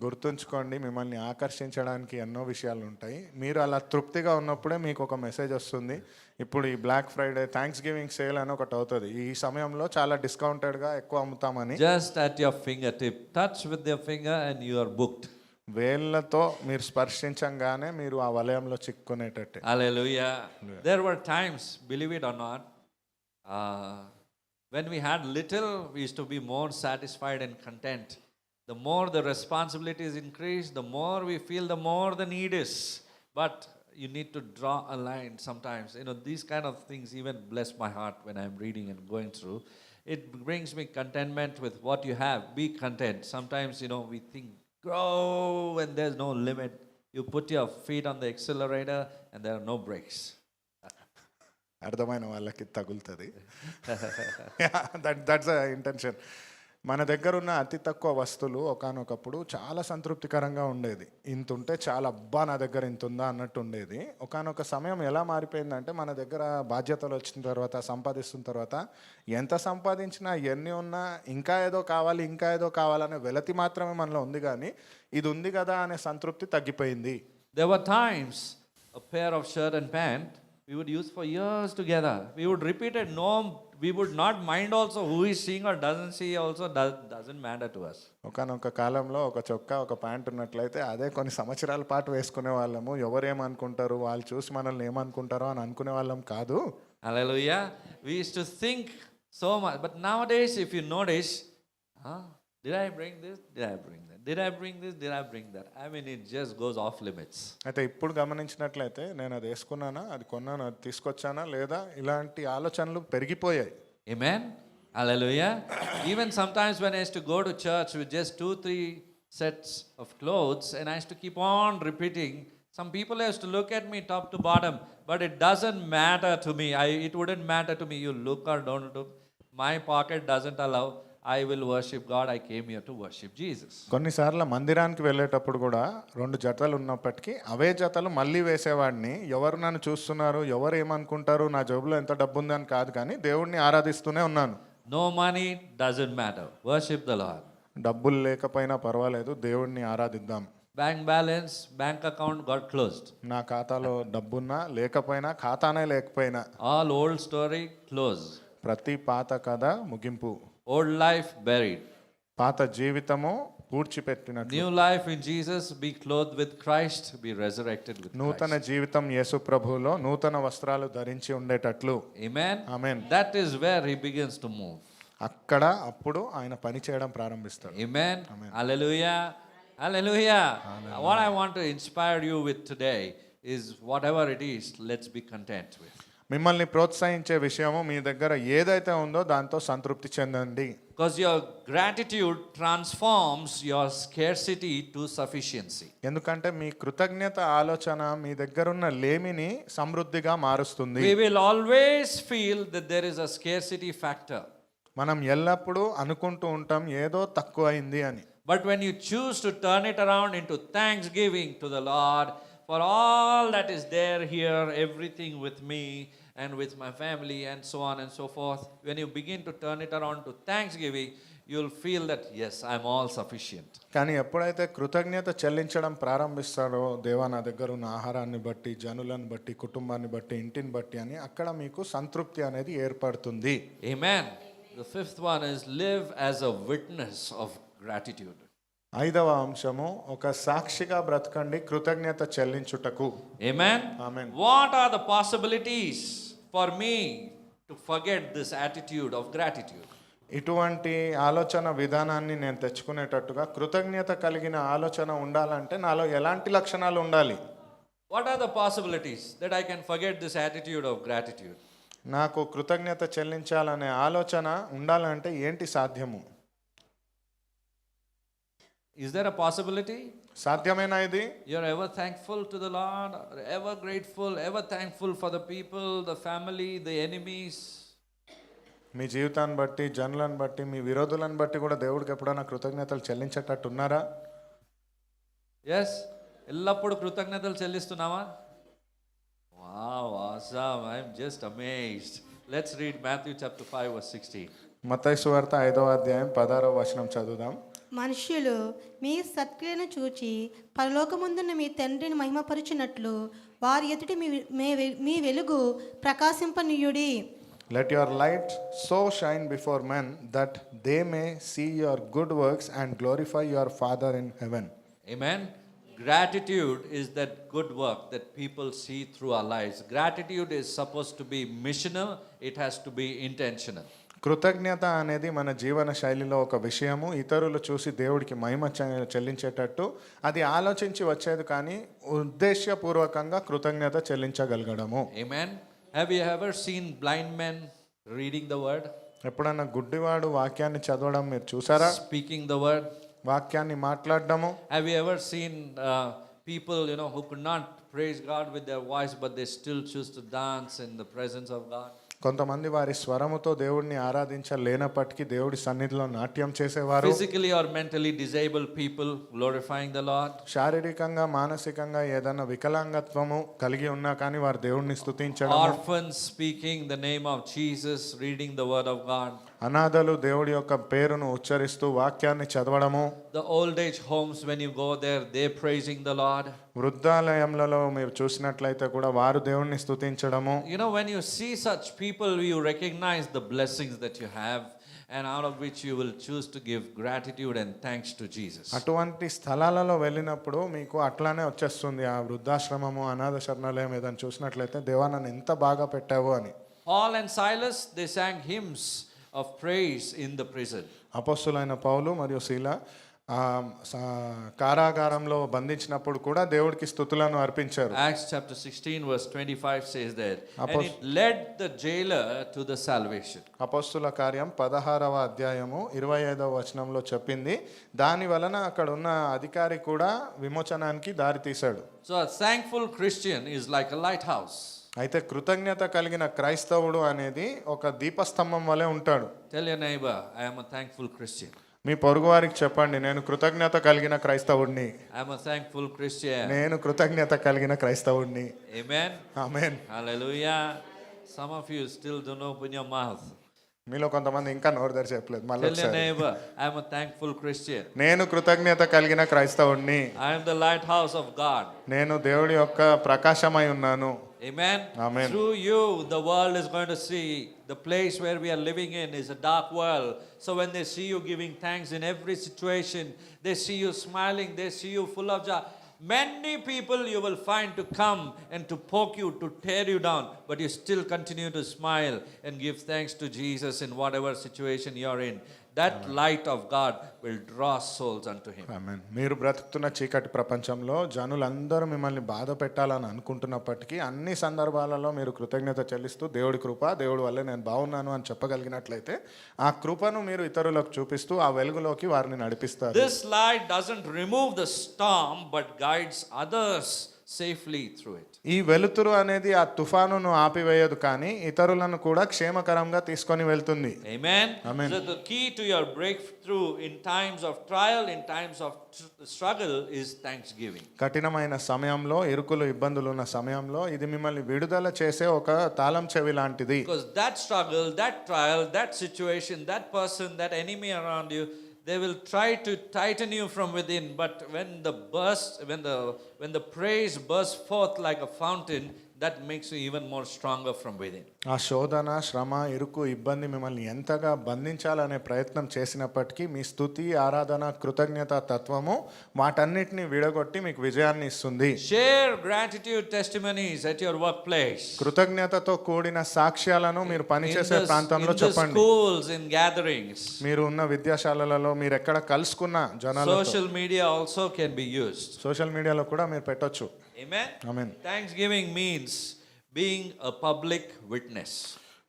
గుర్తుంచుకోండి, మిమ్మల్ని ఆకర్షించడానికి ఎన్నో విషయాలు ఉంటాయి. మీరు అలా తృప్తిగా ఉన్నప్పుడే మీకు ఒక మెసేజ్ వస్తుంది, ఇప్పుడు ఈ Black Friday Thanksgiving sale అని ఒకటి అవుతుంది, ఈ సమయంలో చాలా డిస్కౌంటెడ్గా ఎక్కువ అమ్ముతామని. Just at your fingertip, touch with your finger and you are booked. వేళ్ళతో మీరు స్పర్శించంగానే మీరు ఆ వలయంలో చిక్కునేటట్టే. Hallelujah. There were times, believe it or not, when we had little, we used to be more satisfied and content. The more the responsibilities increase, the more we feel, the more the need is. But you need to draw a line sometimes. You know, these kind of things even bless my heart when I'm reading and going through. It brings me contentment with what you have. Be content. Sometimes, you know, we think, grow and there's no limit. You put your feet on the accelerator and there are no brakes. అర్థమైన వాళ్ళకి తగులుతుంది. That's intention. మన దగ్గర ఉన్న అతి తక్కువ వస్తువులు ఒకానొకప్పుడు చాలా సంతృప్తికరంగా ఉండేది. ఇంత ఉంటే చాలా, అబ్బా నా దగ్గర ఇంత ఉందా అన్నట్టు ఉండేది. ఒకానొక సమయం ఎలా మారిపోయిందంటే మన దగ్గర బాధ్యతలు వచ్చిన తర్వాత, సంపాదిస్తున్న తర్వాత ఎంత సంపాదించినా ఎన్ని ఉన్నా ఇంకా ఏదో కావాలి ఇంకా ఏదో కావాలనే వెలతి మాత్రమే మనలో ఉంది, కానీ ఇది ఉంది కదా అనే సంతృప్తి తగ్గిపోయింది. There were times a pair of shirt and pant we would use for years together. We would repeat it. No, we would not mind also who is seeing or doesn't see also, doesn't matter to us. ఒకనొక కాలంలో ఒక చొక్కా ఒక pant ఉన్నట్లయితే అదే కొన్ని సంవత్సరాల పాటు వేసుకునే వాళ్ళము. ఎవరేమనుకుంటారు, వాళ్ళు చూసి మనల్ని ఏమనుకుంటారో అని అనుకునే వాళ్ళం కాదు. Hallelujah. We used to think so much. But nowadays, if you notice, Did I bring this? Did I bring that? Did I bring this? Did I bring that? I mean, it just goes off limits. అయితే ఇప్పుడు గమనించినట్లయితే నేను అది వేసుకున్నానా, అది కొన్నానా, అది తీసుకొచ్చానా లేదా, ఇలాంటి ఆలోచనలు పెరిగిపోయాయి. Amen. Hallelujah. Even sometimes when I used to go to church with just 2-3 sets of clothes and I used to keep on repeating, some people used to look at me top to bottom, but it doesn't matter to me. It wouldn't matter to me. You look or don't look. My pocket doesn't allow. I will worship God. I came here to worship Jesus. కొన్నిసార్లు మందిరానికి వెళ్ళేటప్పుడు కూడా 2 జతలు ఉన్నప్పటికీ అవే జతలు మళ్ళీ వేసేవాడిని. ఎవరు నన్ను చూస్తున్నారు, ఎవరు ఏమనుకుంటారు, నా జేబులో ఎంత డబ్బు ఉంది అని కాదు, కానీ దేవుడిని ఆరాధిస్తూనే ఉన్నాను. No money doesn't matter. Worship the Lord. డబ్బులు లేకపోయినా పర్వాలేదు, దేవుడిని ఆరాధిద్దాం. Bank balance, bank account got closed. నా ఖాతాలో డబ్బున్నా లేకపోయినా, ఖాతానే లేకపోయినా, All old story closed. ప్రతి పాత కథ ముగింపు. Old life buried. పాత జీవితము పూడ్చిపెట్టినట్లు New life in Jesus, be clothed with Christ, be resurrected with నూతన Christ. జీవితం యేసు ప్రభువులో నూతన వస్త్రాలు ధరించి ఉండేటట్లు. Amen. Amen. That is where he begins to move. అక్కడ అప్పుడు ఆయన పని చేయడం ప్రారంభిస్తాడు. Amen. Hallelujah. Hallelujah. What I want to inspire you with today is whatever it is, let's be content with. మిమ్మల్ని ప్రోత్సహించే విషయము మీ దగ్గర ఏదైతే ఉందో దాంతో సంతృప్తి చెందండి. Because your gratitude transforms your scarcity to sufficiency. ఎందుకంటే మీ కృతజ్ఞత ఆలోచన మీ దగ్గరున్న లేమిని సమృద్ధిగా మారుస్తుంది. We will always feel that there is a scarcity factor. మనం ఎల్లప్పుడూ అనుకుంటూ ఉంటాం ఏదో తక్కువైంది అని. But when you choose to turn it around into thanksgiving to the Lord for all that is there here, everything with me and with my family and so on and so forth, when you begin to turn it around to thanksgiving, you'll feel that, yes, I'm all sufficient. కానీ ఎప్పుడైతే కృతజ్ఞత చెల్లించడం ప్రారంభిస్తాడో, దేవా నా దగ్గర ఉన్న ఆహారాన్ని బట్టి, జనులను బట్టి, కుటుంబాన్ని బట్టి, ఇంటిని బట్టి అని, అక్కడ మీకు సంతృప్తి అనేది ఏర్పడుతుంది. Amen. The fifth one is live as a witness of gratitude. 5వ అంశము ఒక సాక్షిగా బ్రతకండి కృతజ్ఞత చెల్లించుటకు. Amen. Amen. What are the possibilities for me to forget this attitude of gratitude? ఇటువంటి ఆలోచన విధానాన్ని నేను తెచ్చుకునేటట్టుగా కృతజ్ఞత కలిగిన ఆలోచన ఉండాలంటే నాలో ఎలాంటి లక్షణాలు ఉండాలి? What are the possibilities that I can forget this attitude of gratitude? నాకు కృతజ్ఞత చెల్లించాలనే ఆలోచన ఉండాలంటే ఏంటి సాధ్యము? Is there a possibility? సాధ్యమేనా ఇది? You're ever thankful to the Lord, or ever grateful, ever thankful for the people, the family, the enemies? మీ జీవితాన్ని బట్టి, జనులను బట్టి, మీ విరోధులను బట్టి కూడా దేవుడికి ఎప్పుడైనా కృతజ్ఞతలు చెల్లించేటట్టు ఉన్నారా? Yes? ఎల్లప్పుడు కృతజ్ఞతలు చెల్లిస్తున్నావా? Wow, awesome. I'm just amazed. Let's read Matthew chapter 5 verse 16. మత్తయి సువార్త 5వ అధ్యాయం 16వ వచనం చదువుదాం. మనుష్యులు మీ సత్క్రియలను చూచి పరలోకముందున్న మీ తండ్రిని మహిమపరుచున్నట్లు వారి ఎదుటి మీ వెలుగు ప్రకాశింపనీయుడి. Let your light so shine before men that they may see your good works and glorify your Father in heaven. Amen. Gratitude is that good work that people see through our lives. Gratitude is supposed to be missional, it has to be intentional. కృతజ్ఞత అనేది మన జీవన శైలిలో ఒక విషయము, ఇతరులు చూసి దేవుడికి మహిమ చెల్లించేటట్టు అది ఆలోచించి వచ్చేది, కానీ ఉద్దేశపూర్వకంగా కృతజ్ఞత చెల్లించగలగడము. Amen. Have you ever seen blind men reading the word? ఎప్పుడన్నా గుడ్డివాడు వాక్యాన్ని చదవడం మీరు చూసారా? Speaking the word? వాక్యాన్ని మాట్లాడడము. Have you ever seen people, who could not praise God with their voice, but they still choose to dance in the presence of God? కొంతమంది వారి స్వరముతో దేవుడిని ఆరాధించలేనప్పటికీ దేవుడి సన్నిధిలో నాట్యం చేసేవారు. Physically or mentally disabled people glorifying the Lord. శారీరకంగా మానసికంగా ఏదైనా వికలాంగత్వము కలిగి ఉన్నా కానీ వారు దేవుడిని స్తుతించడం. Orphans speaking the name of Jesus, reading the word of God. అనాథలు దేవుడి యొక్క పేరును ఉచ్చరిస్తూ వాక్యాన్ని చదవడము. The old age homes, when you go there, they praising the Lord. వృద్ధాలయములలో మీరు చూసినట్లయితే కూడా వారు దేవుడిని స్తుతించడము. When you see such people, you recognize the blessings that you have, and out of which you will choose to give gratitude and thanks to Jesus. అటువంటి స్థలాలలో వెళ్ళినప్పుడు మీకు అట్లానే వచ్చేస్తుంది ఆ వృద్ధాశ్రమము, అనాథ శరణాలయం ఏదైనా చూసినట్లయితే, దేవా నన్ను ఎంత బాగా పెట్టావు అని. Paul and Silas, they sang hymns of praise in the prison. అపోస్తులైన పౌలు మరియు శీల కారాగారంలో బంధించినప్పుడు కూడా దేవుడికి స్తుతులను అర్పించారు. Acts chapter 16 verse 25 says that, and it led the jailer to the salvation. అపోస్తుల కార్యం 16వ అధ్యాయము 25వ వచనంలో చెప్పింది, దాని వలన అక్కడ ఉన్న అధికారి కూడా విమోచనానికి దారి తీశాడు. So a thankful Christian is like a lighthouse. అయితే కృతజ్ఞత కలిగిన క్రైస్తవుడు అనేది ఒక దీపస్తంభం వలె ఉంటాడు. Tell your neighbor, I am a thankful Christian. మీ పొరుగువారికి చెప్పండి, నేను కృతజ్ఞత కలిగిన క్రైస్తవుడిని. I am a thankful Christian. నేను కృతజ్ఞత కలిగిన క్రైస్తవుడిని. Amen. Amen. Hallelujah. Some of you still don't open your mouth. మీలో కొంతమంది ఇంకా నోరు తెరిచి చెప్పలేదు. మళ్ళీ Tell your ఒకసారి, neighbor, I am a thankful Christian. నేను కృతజ్ఞత కలిగిన క్రైస్తవుడిని. I am the lighthouse of God. నేను దేవుడి యొక్క ప్రకాశమై ఉన్నాను. Amen. Amen. Through you, the world is going to see the place where we are living in is a dark world. So when they see you giving thanks in every situation, they see you smiling, they see you full of joy. Many people you will find to come and to poke you, to tear you down, but you still continue to smile and give thanks to Jesus in whatever situation you are in. That light of God will draw souls unto him. ఆమేన్. మీరు బ్రతుకుతున్న చీకటి ప్రపంచంలో జనులందరూ మిమ్మల్ని బాధ పెట్టాలని అనుకుంటున్నప్పటికీ అన్ని సందర్భాలలో మీరు కృతజ్ఞత చెల్లిస్తూ దేవుడి కృప, దేవుడి వల్లే నేను బాగున్నాను అని చెప్పగలిగినట్లయితే ఆ కృపను మీరు ఇతరులకు చూపిస్తూ ఆ వెలుగులోకి వారిని నడిపిస్తారు. This light doesn't remove the storm but guides others safely through it. ఈ వెలుతురు అనేది ఆ తుఫానును ఆపివేయదు, కానీ ఇతరులను కూడా క్షేమకరంగా తీసుకొని వెళ్తుంది. Amen. Amen. So the key to your breakthrough in times of trial, in times of struggle is thanksgiving. కఠినమైన సమయంలో, ఇరుకులు ఇబ్బందులు ఉన్న సమయంలో ఇది మిమ్మల్ని విడుదల చేసే ఒక తాళం చెవి లాంటిది. Because that struggle, that trial, that situation, that person, that enemy around you, they will try to tighten you from within, but when the praise bursts forth like a fountain, that makes you even more stronger from within. ఆ శోధన, శ్రమ, ఇరుకు, ఇబ్బంది మిమ్మల్ని ఎంతగా బంధించాలనే ప్రయత్నం చేసినప్పటికీ మీ స్తుతి, ఆరాధన, కృతజ్ఞత తత్వము వాటన్నిటిని విడగొట్టి మీకు విజయాన్ని ఇస్తుంది. Share gratitude testimonies at your workplace. కృతజ్ఞతతో కూడిన సాక్ష్యాలను మీరు పనిచేసే ప్రాంతంలో in the చెప్పండి. schools, in gatherings. మీరు ఉన్న విద్యాశాలలలో మీరు ఎక్కడ కలుసుకున్న జనాలతో, Social media also can be used. Social మీడియాలో కూడా మీరు పెట్టొచ్చు. Amen. Amen. Thanksgiving means being a public witness.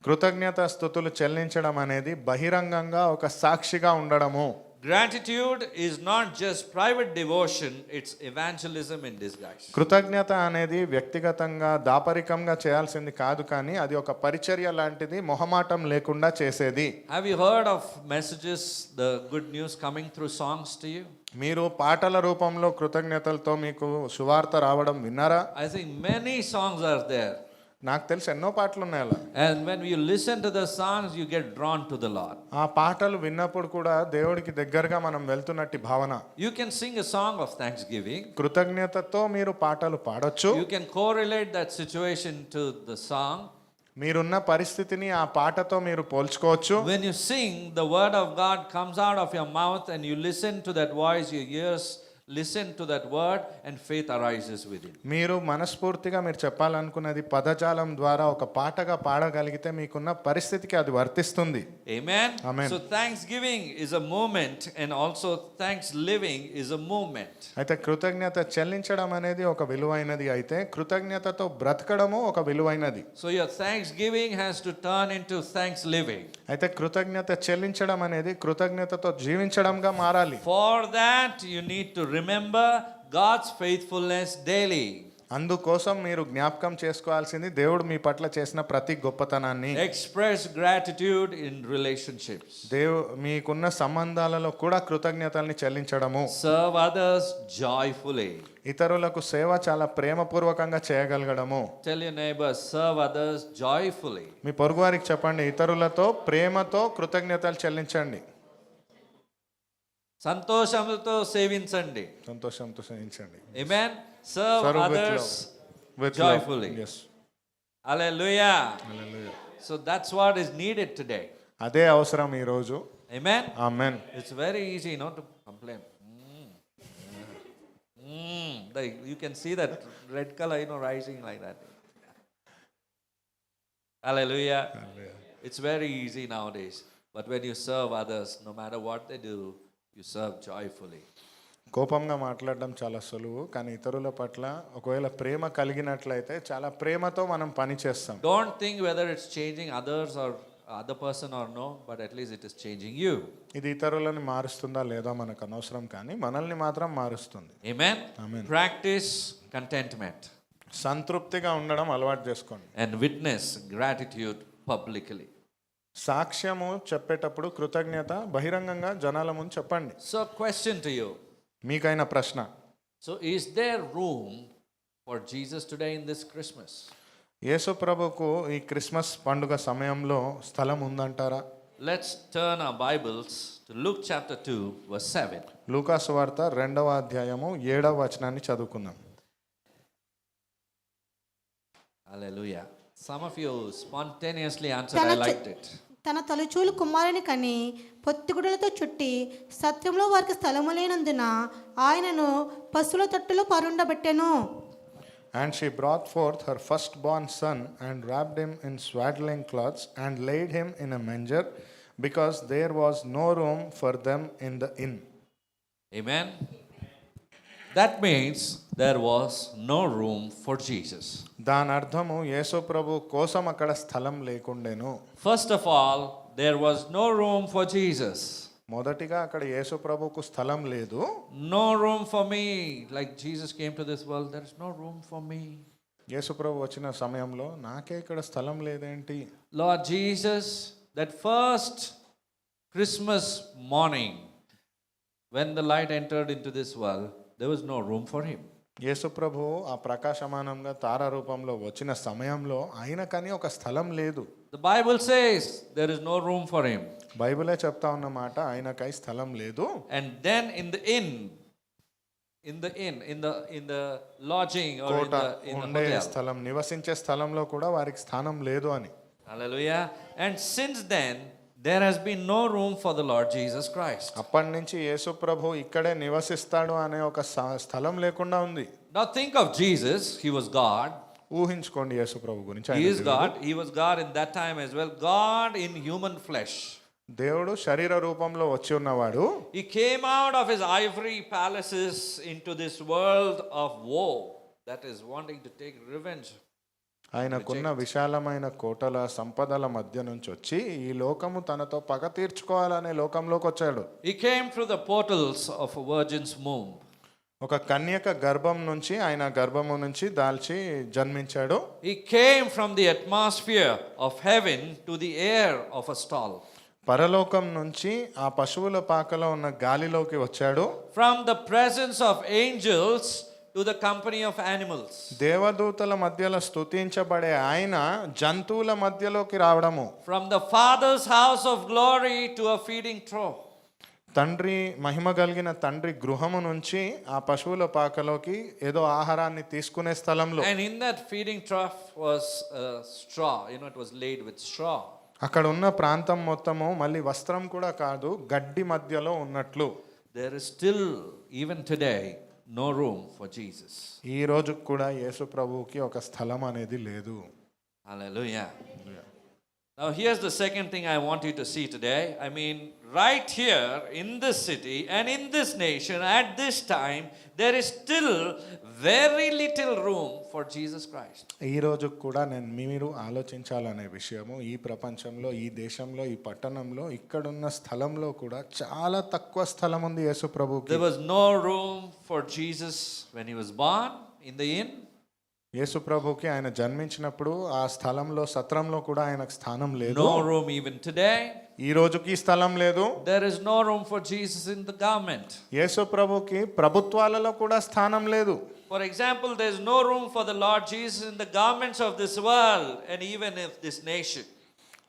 కృతజ్ఞత స్తుతులు చెల్లించడం అనేది బహిరంగంగా ఒక సాక్షిగా ఉండడము. Gratitude is not just private devotion, it's evangelism in disguise. కృతజ్ఞత అనేది వ్యక్తిగతంగా దాపరికంగా చేయాల్సింది కాదు, కానీ అది ఒక పరిచర్య లాంటిది, మొహమాటం లేకుండా చేసేది. Have you heard of messages, the good news coming through songs to you? మీరు పాటల రూపంలో కృతజ్ఞతలతో మీకు సువార్త రావడం విన్నారా? I think many songs are there. నాకు తెలిసి ఎన్నో పాటలు ఉన్నాయి అలా. And when you listen to the songs, you get drawn to the Lord. ఆ పాటలు విన్నప్పుడు కూడా దేవుడికి దగ్గరగా మనం వెళ్తున్నట్టు భావన. You can sing a song of thanksgiving. కృతజ్ఞతతో మీరు పాటలు పాడొచ్చు. You can correlate that situation to the song. మీరున్న పరిస్థితిని ఆ పాటతో మీరు పోల్చుకోవచ్చు. When you sing, the word of God comes out of your mouth and you listen to that voice, your ears listen to that word and faith arises within. మీరు మనస్ఫూర్తిగా మీరు చెప్పాలనుకున్నది పదజాలం ద్వారా ఒక పాటగా పాడగలిగితే మీకున్న పరిస్థితికి అది వర్తిస్తుంది. Amen. Amen. So thanksgiving is a moment and also thanks living is a movement. అయితే కృతజ్ఞత చెల్లించడం అనేది ఒక విలువైనది, అయితే కృతజ్ఞతతో బ్రతకడము ఒక విలువైనది. So your thanksgiving has to turn into thanks living. అయితే కృతజ్ఞత చెల్లించడం అనేది కృతజ్ఞతతో జీవించడంగా మారాలి. For that you need to remember God's faithfulness daily. అందుకోసం మీరు జ్ఞాపకం చేసుకోవాల్సింది దేవుడు మీ పట్ల చేసిన ప్రతి గొప్పతనాన్ని. Express gratitude in relationships. మీకున్న సంబంధాలలో కూడా కృతజ్ఞతల్ని చెల్లించడము. Serve others joyfully. ఇతరులకు సేవ చాలా ప్రేమపూర్వకంగా చేయగలగడము. Tell your neighbor, serve others joyfully. మీ పొరుగువారికి చెప్పండి, ఇతరులతో ప్రేమతో కృతజ్ఞతలు చెల్లించండి. సంతోషంతో సేవించండి. సంతోషంతో సేవించండి. Amen. Serve others joyfully. Yes. Hallelujah. So that's what is needed today. అదే అవసరం ఈ రోజు. Amen. Amen. It's very easy not to complain. You can see that red color, rising like that. Hallelujah. It's very easy nowadays. But when you serve others, no matter what they do, you serve joyfully. కోపంగా మాట్లాడడం చాలా సులువు, కానీ ఇతరుల పట్ల ఒకవేళ ప్రేమ కలిగినట్లయితే చాలా ప్రేమతో మనం పని చేస్తాం. Don't think whether it's changing others or other person or no, but at least it is changing you. ఇది ఇతరులని మారుస్తుందా లేదా మనకు అనవసరం, కానీ మనల్ని మాత్రం మారుస్తుంది. Amen? Amen. Practice contentment సంతృప్తిగా ఉండడం అలవాటు చేసుకోండి. and witness gratitude publicly. సాక్ష్యము చెప్పేటప్పుడు కృతజ్ఞత బహిరంగంగా జనాల ముందు చెప్పండి. So, question to you. మీకైన ప్రశ్న, So, is there room for Jesus today in this Christmas? యేసు ప్రభుకు ఈ క్రిస్మస్ పండుగ సమయంలో స్థలం ఉందంటారా? Let's turn our Bibles to Luke chapter 2, verse 7. లూకాసు వార్త 2వ అధ్యాయము 7వ వచనాన్ని చదువుకుందాం. Hallelujah. Some of you spontaneously answered, I liked it. తన తొలిచూలు కుమారుని కని పొత్తిగుడులతో చుట్టి సత్యంలో వారికి స్థలము లేనందున ఆయనను పశువుల తట్టులో పరుండబెట్టెను. And she brought forth her firstborn son and wrapped him in swaddling cloths and laid him in a manger, because there was no room for them in the inn. Amen. That means there was no room for Jesus. దాని అర్థము యేసు ప్రభు కోసం అక్కడ స్థలం లేకుండెను. First of all, there was no room for Jesus. మొదటిగా అక్కడ యేసు ప్రభుకు స్థలం లేదు. No room for me. Like Jesus came to this world, there is no room for me. యేసు ప్రభు వచ్చిన సమయంలో నాకే ఇక్కడ స్థలం లేదేంటి? Lord Jesus, that first Christmas morning, when the light entered into this world, there was no room for him. యేసు ప్రభు ఆ ప్రకాశమానంగా తార రూపంలో వచ్చిన సమయంలో ఆయనకని ఒక స్థలం లేదు. The Bible says there is no room for him. బైబిలే చెప్తా ఉన్నమాట, ఆయనకై స్థలం లేదు. And then in the lodging or Kota in the ఉండే hotel. స్థలం, నివసించే స్థలంలో కూడా వారికి స్థానం లేదు అని. Hallelujah. And since then, there has been no room for the Lord Jesus Christ. అప్పటి నుంచి యేసు ప్రభు ఇక్కడే నివసిస్తాడు అనే ఒక స్థలం లేకుండా ఉంది. Now think of Jesus. He was God. ఊహించుకోండి యేసు ప్రభు గురించి. He is God. He was God in that time as well. God in human flesh. దేవుడు శరీర రూపంలో వచ్చి ఉన్నవాడు. He came out of his ivory palaces into this world of woe that is wanting to take revenge. ఆయనకున్న విశాలమైన కోటల సంపదల మధ్య నుంచి వచ్చి ఈ లోకము తనతో పగ తీర్చుకోవాలనే లోకంలోకి వచ్చాడు. He came through the portals of a virgin's womb. ఒక కన్యక గర్భం నుంచి, ఆయన గర్భము నుంచి దాల్చి జన్మించాడు. He came from the atmosphere of heaven to the air of a stall. పరలోకం నుంచి ఆ పశువుల పాకలో ఉన్న గాలిలోకి వచ్చాడు. From the presence of angels to the company of animals. దేవదూతల మధ్యలో స్తుతించబడే ఆయన జంతువుల మధ్యలోకి రావడము. From the Father's house of glory to a feeding trough. తండ్రి మహిమ కలిగిన తండ్రి గృహము నుంచి ఆ పశువుల పాకలోకి ఏదో ఆహారాన్ని తీసుకునే స్థలంలో. And in that feeding trough was a straw. It was laid with straw. అక్కడ ఉన్న ప్రాంతం మొత్తము మళ్ళీ వస్త్రం కూడా కాదు, గడ్డి మధ్యలో ఉన్నట్లు. There is still, even today, no room for Jesus. ఈ రోజు కూడా యేసు ప్రభువుకి ఒక స్థలం అనేది లేదు. Hallelujah. Now here's the second thing I want you to see today. I mean, right here in this city and in this nation at this time, there is still very little room for Jesus Christ. ఈ రోజు కూడా మీరు ఆలోచించాలనే విషయము, ఈ ప్రపంచంలో, ఈ దేశంలో, ఈ పట్టణంలో, ఇక్కడున్న స్థలంలో కూడా చాలా తక్కువ స్థలం ఉంది యేసు ప్రభువుకి. There was no room for Jesus when he was born in the inn. యేసు ప్రభువుకి ఆయన జన్మించినప్పుడు ఆ స్థలంలో, సత్రంలో కూడా ఆయనకు స్థానం లేదు. No room even today. ఈ రోజుకి స్థలం లేదు. There is no room for Jesus in the government. యేసు ప్రభువుకి ప్రభుత్వాలలో కూడా స్థానం లేదు. For example, there is no room for the Lord Jesus in the governments of this world and even of this nation.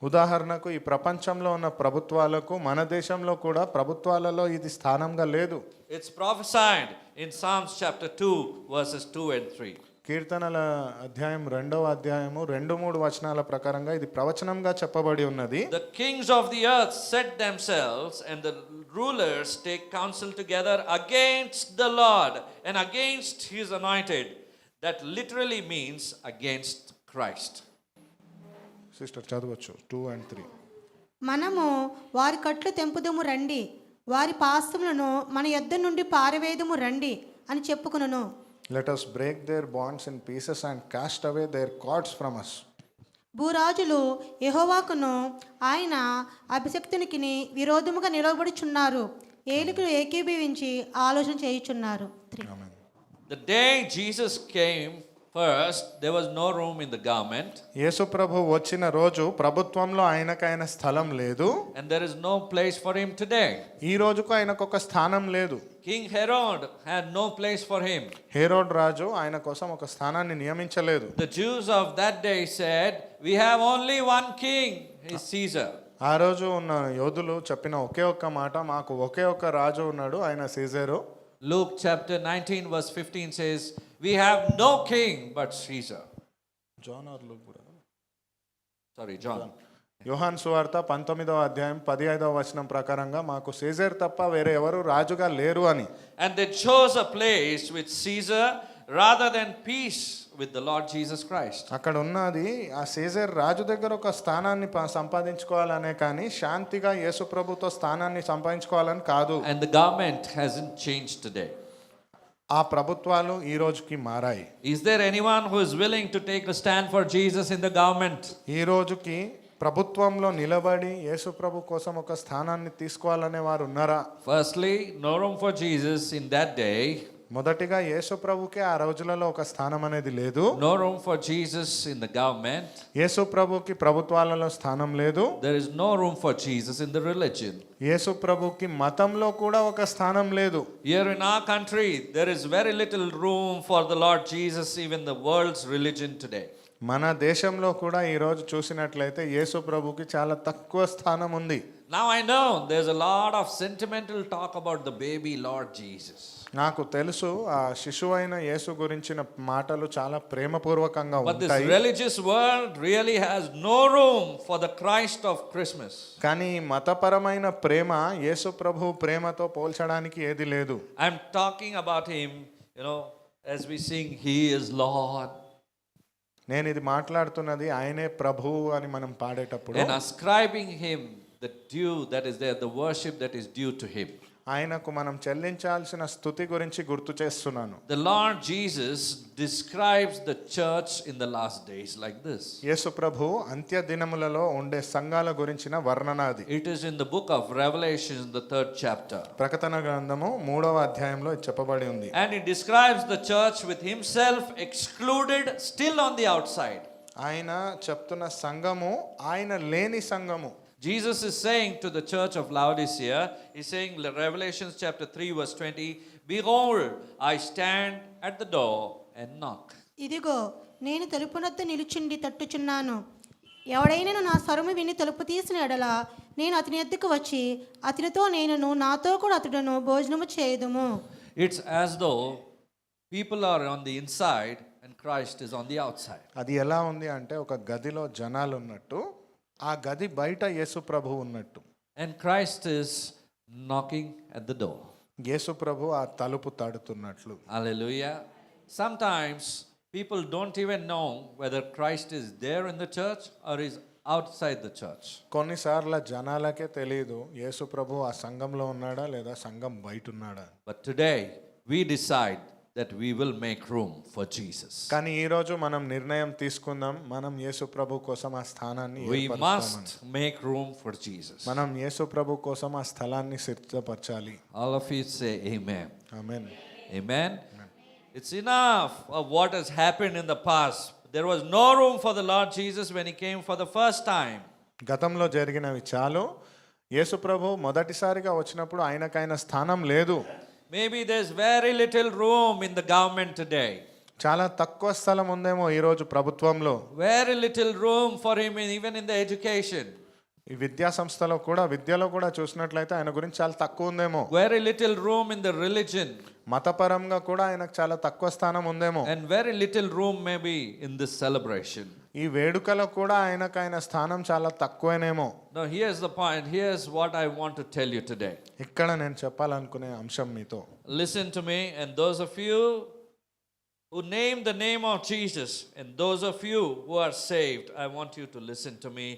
ఉదాహరణకు ఈ ప్రపంచంలో ఉన్న ప్రభుత్వాలకు, మన దేశంలో కూడా ప్రభుత్వాలలో ఇది స్థానంగా లేదు. It's prophesied in Psalms chapter 2 verses 2 and 3. కీర్తనల అధ్యాయం 2వ అధ్యాయము 2-3 వచనాల ప్రకారంగా ఇది ప్రవచనంగా చెప్పబడి ఉన్నది. The kings of the earth set themselves and the rulers take counsel together against the Lord and against his anointed. That literally means against Christ. Sister చదవచ్చు 2 and 3. మనము వారి కట్లు తెంపుదము రండి, వారి పాశములను మన యొద్ద నుండి పారవేయదము రండి అని చెప్పుకొనును. Let us break their bonds in pieces and cast away their cords from us. భూరాజులు యెహోవాకును ఆయన అభిషక్తునికి విరోధముగా నిలబడుచున్నారు, ఏలికలు ఏకీభవించి ఆలోచన చేయుచున్నారు. Amen. The day Jesus came first, there was no room in the garment, యేసు ప్రభు వచ్చిన రోజు ప్రభుత్వంలో ఆయనకైన స్థలం లేదు. and there is no place for him today. ఈ రోజుకు ఆయనకు ఒక స్థానం లేదు. King Herod had no place for him. Herod రాజు ఆయన కోసం ఒక స్థానాన్ని నియమించలేదు. The Jews of that day said, "We have only one king, is Caesar." ఆ రోజు ఉన్న యోధులు చెప్పిన ఒకే ఒక్క మాట, మాకు ఒకే ఒక్క రాజు ఉన్నాడు, ఆయన Caesar. Luke chapter 19 verse 15 says, "We have no king but Caesar." Sorry, John. యోహాన్ సువార్త 19వ అధ్యాయం 15వ వచనం ప్రకారంగా మాకు సీజర్ తప్ప వేరే ఎవరు రాజుగా లేరు అని. And they chose a place with Caesar rather than peace with the Lord Jesus Christ. అక్కడ ఉన్నది ఆ సీజర్ రాజు దగ్గర ఒక స్థానాన్ని సంపాదించుకోవాలనే కానీ శాంతిగా యేసు ప్రభుతో స్థానాన్ని సంపాదించుకోవాలని కాదు. And the government hasn't changed today. ఆ ప్రభుత్వాలు ఈ రోజుకి మారాయి. Is there anyone who is willing to take a stand for Jesus in the government? ఈ రోజుకి ప్రభుత్వంలో నిలబడి యేసు ప్రభు కోసం ఒక స్థానాన్ని తీసుకోవాలనే వారు ఉన్నారా? Firstly, no room for Jesus in that day. మొదటిగా యేసు ప్రభుకే ఆ రోజులలో ఒక స్థానం అనేది లేదు. No room for Jesus in the government. యేసు ప్రభుకి ప్రభుత్వాలలో స్థానం లేదు. There is no room for Jesus in the religion. యేసు ప్రభుకి మతంలో కూడా ఒక స్థానం లేదు. Here in our country, there is very little room for the Lord Jesus, even the world's religion today. మన దేశంలో కూడా ఈ రోజు చూసినట్లయితే యేసు ప్రభుకి చాలా తక్కువ స్థానం ఉంది. Now I know there's a lot of sentimental talk about the baby Lord Jesus. నాకు తెలుసు ఆ శిశువైన యేసు గురించిన మాటలు చాలా ప్రేమపూర్వకంగా But this ఉంటాయి. religious world really has no room for the Christ of Christmas. కానీ మతపరమైన ప్రేమ యేసు ప్రభు ప్రేమతో పోల్చడానికి ఏది లేదు. I'm talking about him, as we sing, He is Lord. నేను ఇది మాట్లాడుతున్నది ఆయనే ప్రభువు అని మనం పాడేటప్పుడు And ascribing him the due that is there, the worship that is due to him. ఆయనకు మనం చెల్లించాల్సిన స్తుతి గురించి గుర్తు చేస్తున్నాను. The Lord Jesus describes the church in the last days like this. యేసు ప్రభు అంత్య దినములలో ఉండే సంఘాల గురించిన వర్ణన అది. It is in the book of Revelation, the 3rd chapter. ప్రకటన గ్రంథము 3వ అధ్యాయంలో ఇది చెప్పబడి ఉంది. And he describes the church with himself excluded, still on the outside. ఆయన చెప్తున్న సంఘము ఆయన లేని సంఘము. Jesus is saying to the church of Laodicea, he's saying, Revelation chapter 3 verse 20, "Behold, I stand at the door and knock." ఇదిగో నేను తలుపునొద్ద నిలుచుండి తట్టుచున్నాను, ఎవడైనా నా స్వరము విని తలుపు తీసిన ఎడల నేను అతని ఎద్దుకు వచ్చి అతనితో నేనును నాతో కూడా అతడును భోజనము చేయుదుము. It's as though people are on the inside and Christ is on the outside. అది ఎలా ఉంది అంటే ఒక గదిలో జనాలు ఉన్నట్టు, ఆ గది బయట యేసు ప్రభు ఉన్నట్టు. And Christ is knocking at the door. యేసు ప్రభు ఆ తలుపు తడుతున్నట్లు. Hallelujah. Sometimes people don't even know whether Christ is there in the church or is outside the church. కొన్నిసార్లు జనాలకే తెలియదు యేసు ప్రభు ఆ సంఘంలో ఉన్నాడా లేదా సంఘం బయట ఉన్నాడా. But today we decide that we will make room for Jesus. కానీ ఈ రోజు మనం నిర్ణయం తీసుకుందాం, మనం యేసు ప్రభు కోసం ఆ స్థానాన్ని We ఏర్పరుస్తామని. must make room for Jesus. మనం యేసు ప్రభు కోసం ఆ స్థలాన్ని సిద్ధపరచాలి. All of you say amen. Amen. Amen. It's enough of what has happened in the past. There was no room for the Lord Jesus when he came for the first time. గతంలో జరిగినవి చాలు. యేసు ప్రభు మొదటిసారిగా వచ్చినప్పుడు ఆయనకైన స్థానం లేదు. Maybe there's very little room in the government today. చాలా తక్కువ స్థలం ఉందేమో ఈ రోజు ప్రభుత్వంలో. Very little room for him even in the education. ఈ విద్యా సంస్థలో కూడా విద్యలో కూడా చూసినట్లయితే ఆయన గురించి చాలా తక్కువ ఉందేమో. Very little room in the religion. మతపరంగా కూడా ఆయనకు చాలా తక్కువ స్థానం ఉందేమో. And very little room maybe in this celebration. ఈ వేడుకలో కూడా ఆయనకైన స్థానం చాలా తక్కువేనేమో. Now here's the point. Here's what I want to tell you today. ఇక్కడ నేను చెప్పాలనుకునే అంశం మీతో. Listen to me, and those of you who name the name of Jesus, and those of you who are saved, I want you to listen to me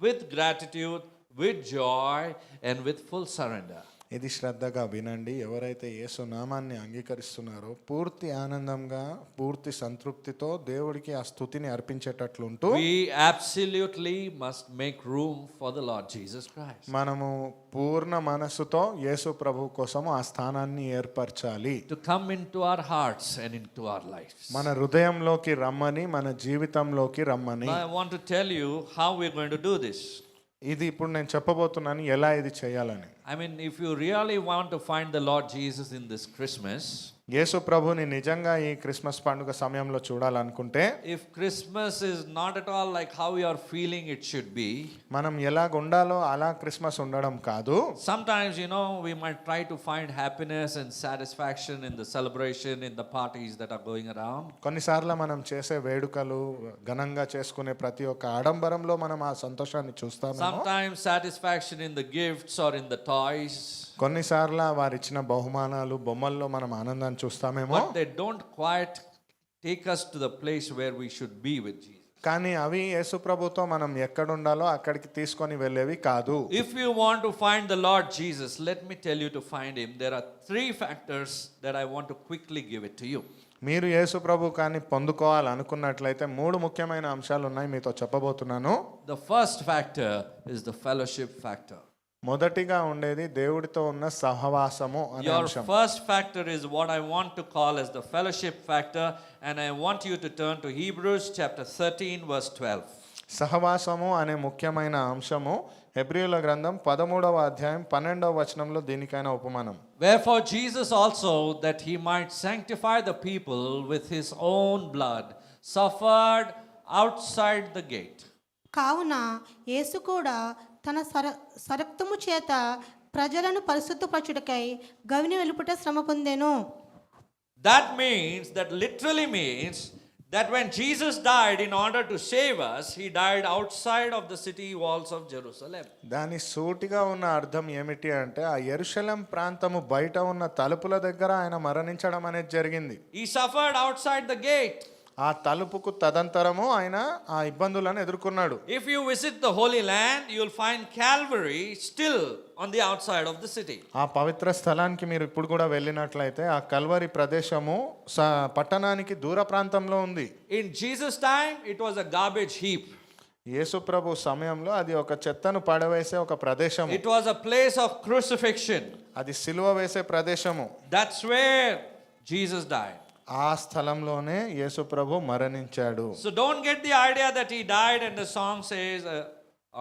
with gratitude, with joy and with full surrender. ఇది శ్రద్ధగా వినండి. ఎవరైతే యేసు నామాన్ని అంగీకరిస్తున్నారో పూర్తి ఆనందంగా పూర్తి సంతృప్తితో దేవుడికి ఆ స్తుతిని అర్పించేటట్లుంటూ We absolutely must make room for the Lord Jesus Christ. మనము పూర్ణ మనస్సుతో యేసు ప్రభు కోసం ఆ స్థానాన్ని ఏర్పరచాలి. To come into our hearts and into our lives. మన హృదయంలోకి రమ్మని, మన జీవితంలోకి రమ్మని. Now I want to tell you how we're going to do this. ఇది ఇప్పుడు నేను చెప్పబోతున్నాను ఎలా ఇది చేయాలని. I mean, if you really want to find the Lord Jesus in this Christmas, యేసు ప్రభుని నిజంగా ఈ క్రిస్మస్ పండుగ సమయంలో చూడాలనుకుంటే, if Christmas is not at all like how you are feeling it should be, మనం ఎలాగ ఉండాలో అలా క్రిస్మస్ ఉండడం కాదు. sometimes, we might try to find happiness and satisfaction in the celebration, in the parties that are going around. కొన్నిసార్లు మనం చేసే వేడుకలు, ఘనంగా చేసుకునే ప్రతి ఒక్క ఆడంబరంలో మనం ఆ సంతోషాన్ని చూస్తాము. Sometimes satisfaction in the gifts or in the toys. కొన్నిసార్లు వారిచ్చిన బహుమానాలు, బొమ్మల్లో మనం ఆనందాన్ని చూస్తామేమో. But they don't quite take us to the place where we should be with Jesus. కానీ అవి యేసు ప్రభుతో మనం ఎక్కడ ఉండాలో అక్కడికి తీసుకొని వెళ్ళేవి కాదు. If you want to find the Lord Jesus, let me tell you to find him. There are 3 factors that I want to quickly give it to you. మీరు యేసు ప్రభు కానీ పొందుకోవాలనుకున్నట్లయితే 3 ముఖ్యమైన అంశాలు ఉన్నాయి, మీతో చెప్పబోతున్నాను. The first factor is the fellowship factor. మొదటిగా ఉండేది దేవుడితో ఉన్న సహవాసము అనే Your అంశం. first factor is what I want to call as the fellowship factor, and I want you to turn to Hebrews chapter 13 verse 12. సహవాసము అనే ముఖ్యమైన అంశము హెబ్రీయుల గ్రంథం 13వ అధ్యాయం 12వ వచనంలో దీనికైన ఉపమానం. Wherefore Jesus also, that he might sanctify the people with his own blood, suffered outside the gate. కావున యేసు కూడా తన సరక్తము చేత ప్రజలను పరిశుద్ధపరచుటకై గవిని వెలుపుట శ్రమ పొందెను. That means, that literally means that when Jesus died in order to save us, he died outside of the city walls of Jerusalem. దాని సూటిగా ఉన్న అర్థం ఏమిటి అంటే ఆ యెరూషలేం ప్రాంతము బయట ఉన్న తలుపుల దగ్గర ఆయన మరణించడం అనేది జరిగింది. He suffered outside the gate. ఆ తలుపుకు తదంతరము ఆయన ఆ ఇబ్బందులను ఎదుర్కొన్నాడు. If you visit the Holy Land, you will find Calvary still on the outside of the city. ఆ పవిత్ర స్థలానికి మీరు ఇప్పుడు కూడా వెళ్ళినట్లయితే ఆ కల్వరి ప్రదేశము పట్టణానికి దూర ప్రాంతంలో ఉంది. In Jesus' time, it was a garbage heap. యేసు ప్రభు సమయంలో అది ఒక చెత్తను పడవేసే ఒక ప్రదేశము. It was a place of crucifixion. అది సిలువ వేసే ప్రదేశము. That's where Jesus died. ఆ స్థలంలోనే యేసు ప్రభు మరణించాడు. So don't get the idea that he died and the song says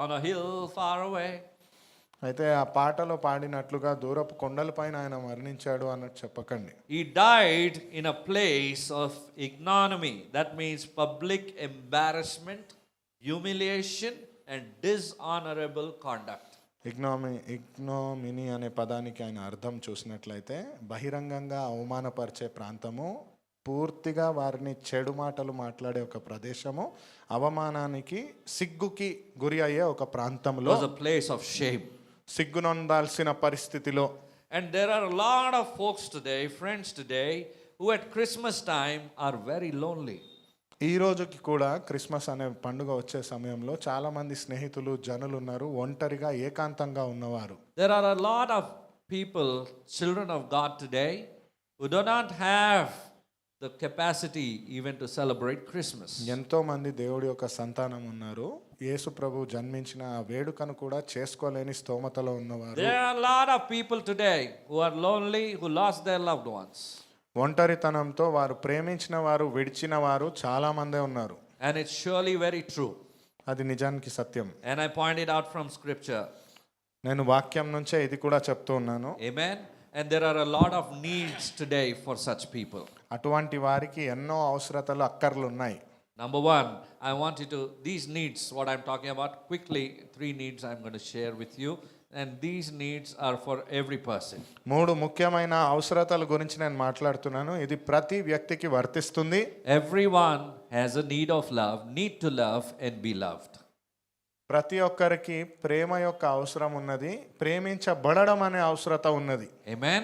on a hill far away. అయితే ఆ పాటలో పాడినట్లుగా దూరపు కొండలపైన ఆయన మరణించాడు అన్నట్టు చెప్పకండి. He died in a place of ignominy. That means public embarrassment, humiliation and dishonorable conduct. ఇగ్నోమినీ అనే పదానికి ఆయన అర్థం చూసినట్లయితే బహిరంగంగా అవమానపరిచే ప్రాంతము, పూర్తిగా వారిని చెడు మాటలు మాట్లాడే ఒక ప్రదేశము, అవమానానికి సిగ్గుకి గురి అయ్యే ఒక ప్రాంతంలో, It was a place of shame. సిగ్గునొందాల్సిన పరిస్థితిలో. And there are a lot of folks today, friends today, who at Christmas time are very lonely. ఈ రోజుకి కూడా క్రిస్మస్ అనే పండుగ వచ్చే సమయంలో చాలా మంది స్నేహితులు, జనులు ఉన్నారు ఒంటరిగా ఏకాంతంగా ఉన్నవారు. There are a lot of people, children of God today, who do not have the capacity even to celebrate Christmas. ఎంతో మంది దేవుడి యొక్క సంతానం ఉన్నారు, యేసు ప్రభు జన్మించిన ఆ వేడుకను కూడా చేసుకోలేని స్తోమతలో ఉన్నవారు. There are a lot of people today who are lonely, who lost their loved ones. ఒంటరితనంతో వారు ప్రేమించిన వారు విడిచిన వారు చాలా మందే ఉన్నారు. And it's surely very true. అది నిజానికి సత్యం. And I point it out from scripture. నేను వాక్యం నుంచే ఇది కూడా చెప్తూ ఉన్నాను. Amen. And there are a lot of needs today for such people. అటువంటి వారికి ఎన్నో అవసరతలు, అక్కర్లు ఉన్నాయి. Number one, I want you to, these needs, what I'm talking about, quickly, 3 needs I'm going to share with you. And these needs are for every person. 3 ముఖ్యమైన అవసరతల గురించి నేను మాట్లాడుతున్నాను. ఇది ప్రతి వ్యక్తికి వర్తిస్తుంది. Everyone has a need of love, need to love and be loved. ప్రతి ఒక్కరికి ప్రేమ యొక్క అవసరం ఉన్నది, ప్రేమించబడడం అనే అవసరత ఉన్నది. Amen.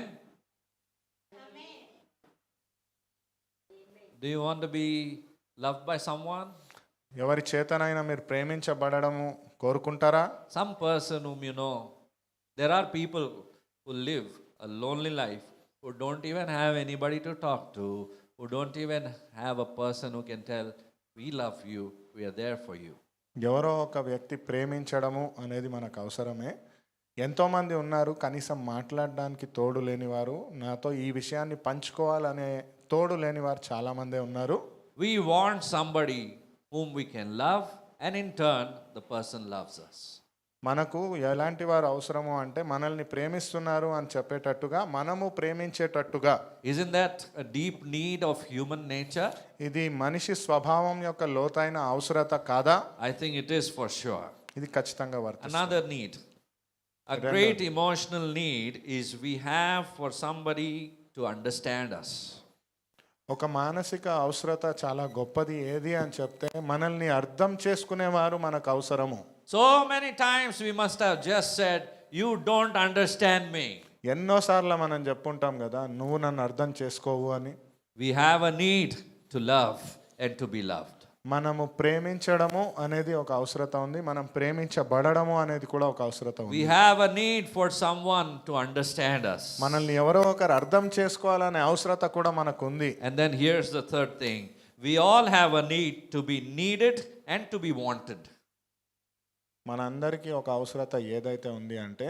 Do you want to be loved by someone? ఎవరి చేతనైనా మీరు ప్రేమించబడము కోరుకుంటారా? Some person whom you know, there are people who live a lonely life, who don't even have anybody to talk to, who don't even have a person who can tell, we love you, we are there for you. ఎవరో ఒక వ్యక్తి ప్రేమించడము అనేది మనకు అవసరమే. ఎంతోమంది ఉన్నారు కనీసం మాట్లాడడానికి తోడు లేనివారు, నాతో ఈ విషయాన్ని పంచుకోవాలనే తోడు లేనివారు చాలామందే ఉన్నారు. We want somebody whom we can love, and in turn, the person loves us. మనకు ఎలాంటి వారు అవసరము అంటే మనల్ని ప్రేమిస్తున్నారు అని చెప్పేటట్టుగా, మనము ప్రేమించేటట్టుగా. Isn't that a deep need of human nature? ఇది మనిషి స్వభావం యొక్క లోతైన అవసరత కాదా? I think it is for sure. ఇది ఖచ్చితంగా వర్తిస్తుంది. Another need, a great emotional need is we have for somebody to understand us. ఒక మానసిక అవసరత చాలా గొప్పది ఏది అని చెప్తే, మనల్ని అర్థం చేసుకునేవారు మనకు అవసరము. So many times we must have just said, you don't understand me. ఎన్నోసార్లు మనం చెప్పుంటాం కదా, నువ్వు నన్ను అర్థం చేసుకోవు అని. We have a need to love and to be loved. మనము ప్రేమించడము అనేది ఒక అవసరత ఉంది, మనం ప్రేమించబడము అనేది కూడా ఒక అవసరత ఉంది. We have a need for someone to understand us. మనల్ని ఎవరో ఒకరు అర్థం చేసుకోవాలనే అవసరత కూడా మనకు ఉంది. And then here's the third thing. We all have a need to be needed and to be wanted. మనందరికీ ఒక అవసరత ఏదైతే ఉంది అంటే,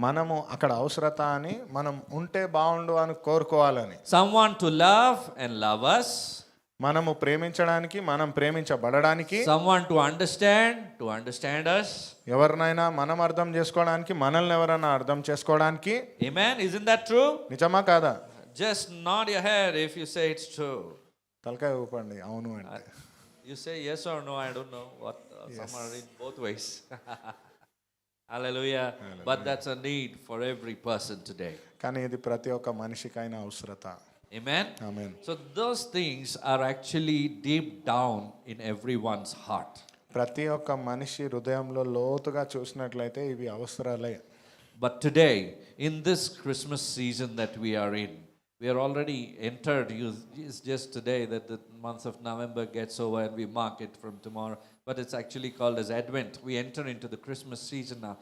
మనము అక్కడ అవసరత అని మనం ఉంటే బాగుండు అని కోరుకోవాలని. Someone to love and love us. మనము ప్రేమించడానికి, మనం ప్రేమించబడడానికి. Someone to understand us. ఎవరినైనా మనం అర్థం చేసుకోవడానికి, మనల్ని ఎవరైనా అర్థం చేసుకోవడానికి. Amen. Isn't that true? నిజమా కాదా? Just nod your head if you say it's true. తలకాయ ఊపండి అవును అంటే. You say yes or no, I don't know what. Some are in both ways. Hallelujah. But that's a need for every person today. కానీ ఇది ప్రతి ఒక్క మనిషికైన అవసరత. Amen. Amen. So those things are actually deep down in everyone's heart. ప్రతి ఒక్క మనిషి హృదయంలో లోతుగా చూసినట్లయితే ఇవి అవసరాలే. But today, in this Christmas season that we are in, we are already entered. It's just today that the month of November gets over and we mark it from tomorrow. But it's actually called as Advent. We enter into the Christmas season now.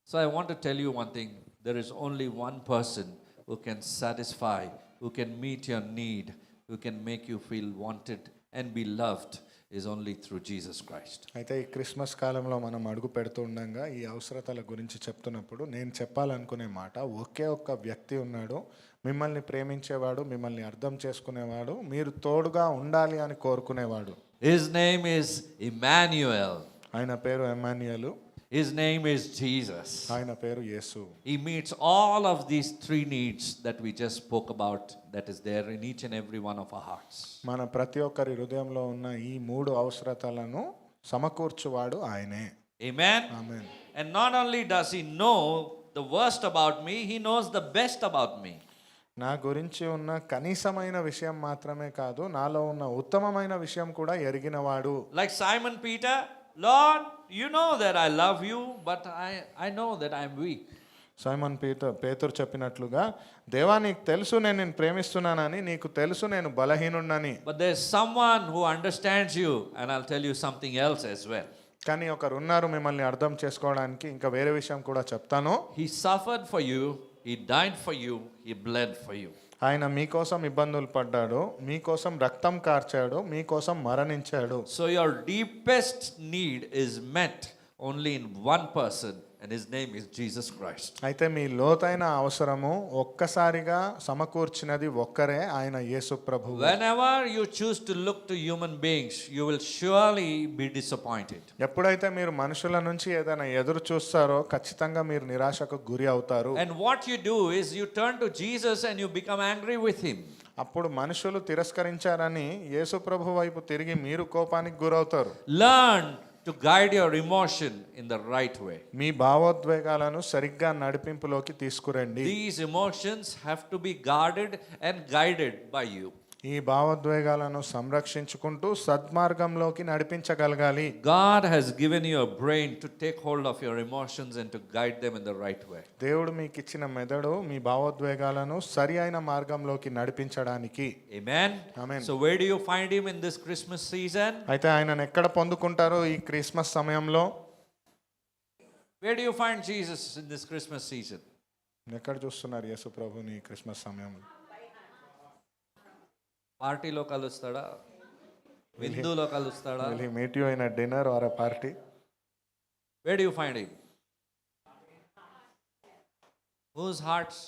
So I want to tell you one thing. There is only one person who can satisfy, who can meet your need, who can make you feel wanted and be loved, is only through Jesus Christ. అయితే ఈ Christmas కాలంలో మనం అడుగు పెడుతూ ఉండగా ఈ అవసరతల గురించి చెప్తున్నప్పుడు నేను చెప్పాలనుకునే మాట, ఒకే ఒక్క వ్యక్తి ఉన్నాడు, మిమ్మల్ని ప్రేమించేవాడు, మిమ్మల్ని అర్థం చేసుకునేవాడు, మీరు తోడుగా ఉండాలి అని కోరుకునేవాడు. His name is Emmanuel. ఆయన పేరు ఎమ్మాన్యుయేలు. His name is Jesus. ఆయన పేరు యేసు. He meets all of these three needs that we just spoke about, that is there in each and every one of our hearts. మన ప్రతి ఒక్కరి హృదయంలో ఉన్న ఈ మూడు అవసరతలను సమకూర్చువాడు ఆయనే. Amen. Amen. And not only does he know the worst about me, he knows the best about me. నా గురించి ఉన్న కనీసమైన విషయం మాత్రమే కాదు, నాలో ఉన్న ఉత్తమమైన విషయం కూడా ఎరిగినవాడు. Like Simon Peter, Lord, you know that I love you, but I know that I'm weak. Simon పేతురు చెప్పినట్లుగా, దేవా నీకు తెలుసు నేను నిన్ను ప్రేమిస్తున్నానని, నీకు తెలుసు నేను బలహీనుడినని. But there's someone who understands you, and I'll tell you something else as well. కానీ ఒకరు ఉన్నారు మిమ్మల్ని అర్థం చేసుకోవడానికి, ఇంకా వేరే విషయం కూడా చెప్తాను. He suffered for you, he died for you, he bled for you. ఆయన మీకోసం ఇబ్బందులు పడ్డాడు, మీకోసం రక్తం కార్చాడు, మీకోసం మరణించాడు. So your deepest need is met only in one person, and his name is Jesus Christ. అయితే మీ లోతైన అవసరము ఒక్కసారిగా సమకూర్చినది ఒక్కరే, ఆయన యేసు ప్రభువు. Whenever you choose to look to human beings, you will surely be disappointed. ఎప్పుడైతే మీరు మనుషుల నుంచి ఏదైనా ఎదురు చూస్తారో ఖచ్చితంగా మీరు నిరాశకు గురి అవుతారు. And what you do is you turn to Jesus and you become angry with him. అప్పుడు మనుషులు తిరస్కరించారని యేసు ప్రభు వైపు తిరిగి మీరు కోపానికి గురవుతారు. Learn to guide your emotion in the right way. మీ భావోద్వేగాలను సరిగ్గా నడిపింపులోకి తీసుకురండి. These emotions have to be guarded and guided by you. ఈ భావోద్వేగాలను సంరక్షించుకుంటూ సద్మార్గంలోకి నడిపించగలగాలి. God has given you a brain to take hold of your emotions and to guide them in the right way. దేవుడు మీకు ఇచ్చిన మెదడు మీ భావోద్వేగాలను సరి అయిన మార్గంలోకి నడిపించడానికి. Amen. Amen. So where do you find him in this Christmas season? అయితే ఆయనను ఎక్కడ పొందుకుంటారో ఈ క్రిస్మస్ సమయంలో? Where do you find Jesus in this Christmas season? ఎక్కడ చూస్తున్నారు యేసు ప్రభుని ఈ క్రిస్మస్ సమయంలో? పార్టీలో కలుస్తాడా, విందులో కలుస్తాడా? Will he meet you in a dinner or a party? Where do you find him? Whose hearts?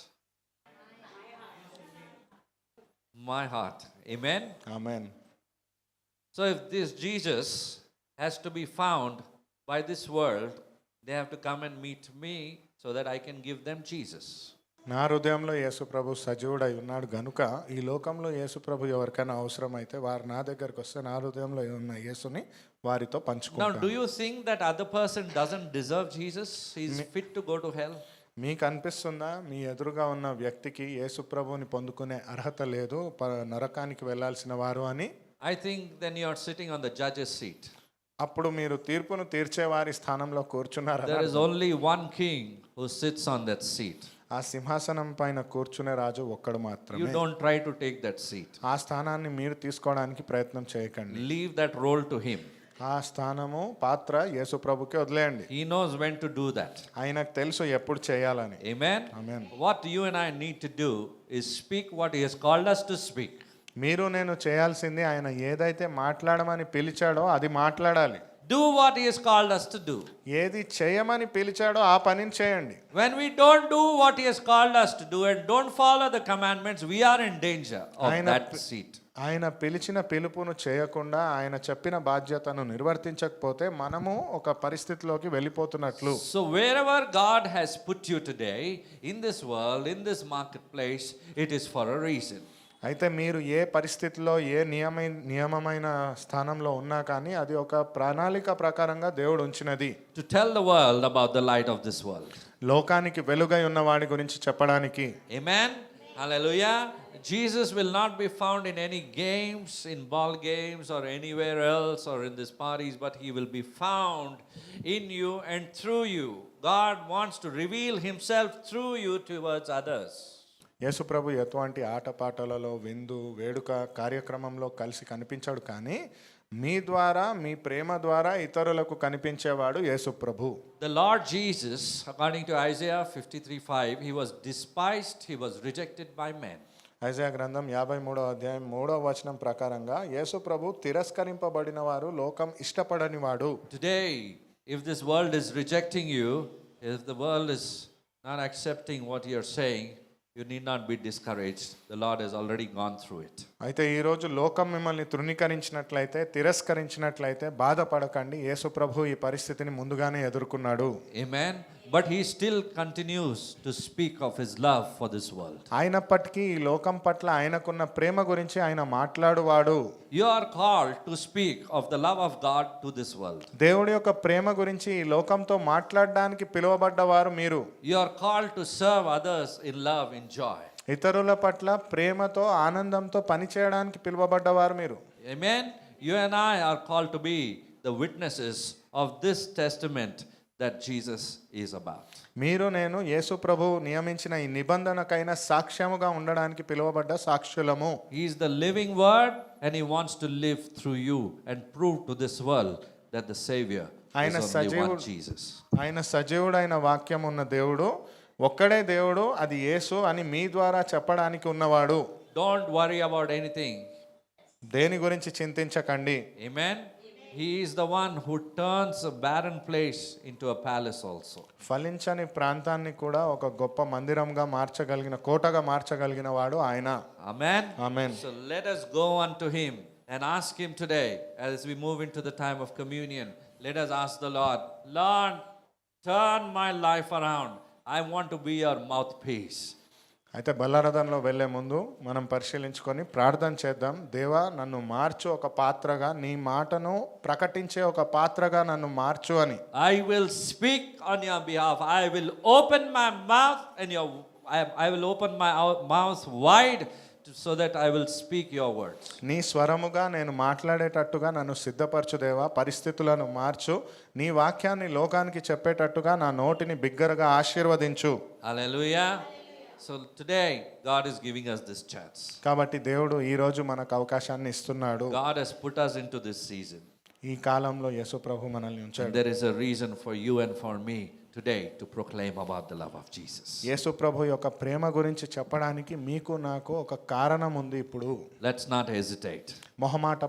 My heart. Amen. Amen. So if this Jesus has to be found by this world, they have to come and meet me so that I can give them Jesus. నా హృదయంలో యేసు ప్రభు సజీవుడై ఉన్నాడు గనుక ఈ లోకంలో యేసు ప్రభు ఎవరికైనా అవసరమైతే వారు నా దగ్గరకు వస్తే నా హృదయంలో ఉన్న యేసుని వారితో Now, పంచుకుంటాను. do you think that other person doesn't deserve Jesus? He's fit to go to hell? మీకు అనిపిస్తుందా మీ ఎదురుగా ఉన్న వ్యక్తికి యేసు ప్రభుని పొందుకునే అర్హత లేదు, నరకానికి వెళ్ళాల్సిన వారు అని? I think then you are sitting on the judge's seat. అప్పుడు మీరు తీర్పును తీర్చే వారి స్థానంలో కూర్చున్నారు. There is only one king who sits on that seat. ఆ సింహాసనం పైన కూర్చునే రాజు ఒక్కడు You మాత్రమే. don't try to take that seat. ఆ స్థానాన్ని మీరు తీసుకోవడానికి ప్రయత్నం చేయకండి. Leave that role to him. ఆ స్థానము పాత్ర యేసు ప్రభుకి వదిలేయండి. He knows when to do that. ఆయనకు తెలుసు ఎప్పుడు చేయాలని. Amen. Amen. What you and I need to do is speak what he has called us to speak. మీరు నేను చేయాల్సింది ఆయన ఏదైతే మాట్లాడమని పిలిచాడో అది మాట్లాడాలి. Do what he has called us to do. ఏది చేయమని పిలిచాడో ఆ పనిని చేయండి. When we don't do what he has called us to do and don't follow the commandments, we are in danger of that seat. ఆయన పిలిచిన పిలుపును చేయకుండా ఆయన చెప్పిన బాధ్యతను నిర్వర్తించకపోతే మనము ఒక పరిస్థితిలోకి వెళ్ళిపోతున్నట్లు. So wherever God has put you today, in this world, in this marketplace, it is for a reason. అయితే మీరు ఏ పరిస్థితిలో ఏ నియమమైన స్థానంలో ఉన్నా కానీ అది ఒక ప్రణాళిక ప్రకారంగా దేవుడు ఉంచినది. To tell the world about the light of this world. లోకానికి వెలుగై ఉన్న వాడి గురించి చెప్పడానికి. Amen. Hallelujah. Jesus will not be found in any games, in ball games or anywhere else or in these parties, but he will be found in you and through you. God wants to reveal himself through you towards others. యేసు ప్రభు ఎటువంటి ఆటపాటలలో విందు వేడుక కార్యక్రమంలో కలిసి కనిపించాడు, కానీ మీ ద్వారా మీ ప్రేమ ద్వారా ఇతరులకు కనిపించేవాడు యేసు ప్రభు. The Lord Jesus, according to Isaiah 53:5, he was despised, he was rejected by men. Isaiah గ్రంథం 53వ అధ్యాయం 3వ వచనం ప్రకారంగా యేసు ప్రభు తిరస్కరింపబడిన వారు లోకం ఇష్టపడని వాడు. Today, if this world is rejecting you, if the world is not accepting what you are saying, you need not be discouraged. The Lord has already gone through it. అయితే ఈరోజు లోకం మిమ్మల్ని తృణీకరించినట్లయితే తిరస్కరించినట్లయితే బాధపడకండి. యేసు ప్రభు ఈ పరిస్థితిని ముందుగానే ఎదుర్కొన్నాడు. Amen. But he still continues to speak of his love for this world. అయినప్పటికీ ఈ లోకం పట్ల ఆయనకున్న ప్రేమ గురించి ఆయన మాట్లాడువాడు. You are called to speak of the love of God to this world. దేవుడి యొక్క ప్రేమ గురించి ఈ లోకంతో మాట్లాడడానికి పిలువబడ్డవారు మీరు. You are called to serve others in love, in joy. ఇతరుల పట్ల ప్రేమతో ఆనందంతో పనిచేయడానికి పిలువబడ్డవారు మీరు. Amen. You and I are called to be the witnesses of this testament that Jesus is about. మీరు నేను యేసు ప్రభు నియమించిన ఈ నిబంధనకైన సాక్ష్యముగా ఉండడానికి పిలువబడ్డ సాక్షులము. He is the living word and he wants to live through you and prove to this world that the Savior is only one Jesus. ఆయన సజీవుడైన వాక్యం ఉన్న దేవుడు, ఒక్కడే దేవుడు, అది యేసు అని మీ ద్వారా చెప్పడానికి ఉన్నవాడు. Don't worry about anything. దేని గురించి చింతించకండి. Amen. He is the one who turns a barren place into a palace also. ఫలించని ప్రాంతాన్ని కూడా ఒక గొప్ప మందిరంగా మార్చగలిగిన, కోటగా మార్చగలిగిన వాడు ఆయన. Amen. Amen. So let us go unto him and ask him today as we move into the time of communion. Let us ask the Lord, Lord, turn my life around. I want to be your mouthpiece. అయితే బల్లారథంలో వెళ్ళే ముందు మనం పరిశీలించుకొని ప్రార్థన చేద్దాం. దేవా, నన్ను మార్చు ఒక పాత్రగా, నీ మాటను ప్రకటించే ఒక పాత్రగా నన్ను మార్చు అని. I will speak on your behalf. I will open my mouth and I will open my mouth wide so that I will speak your words. నీ స్వరముగా నేను మాట్లాడేటట్టుగా నన్ను సిద్ధపరచు దేవా, పరిస్థితులను మార్చు, నీ వాక్యాన్ని లోకానికి చెప్పేటట్టుగా నా నోటిని బిగ్గరగా ఆశీర్వదించు. Hallelujah. So today, God is giving us this chance. కాబట్టి దేవుడు ఈ రోజు మనకు అవకాశాన్ని ఇస్తున్నాడు. God has put us into this season. ఈ కాలంలో యేసు ప్రభు మనల్ని And ఉంచాడు. there is a reason for you and for me today to proclaim about the love of Jesus. యేసు ప్రభు యొక్క ప్రేమ గురించి చెప్పడానికి మీకు నాకు ఒక కారణం ఉంది. ఇప్పుడు Let's not hesitate. మొహమాట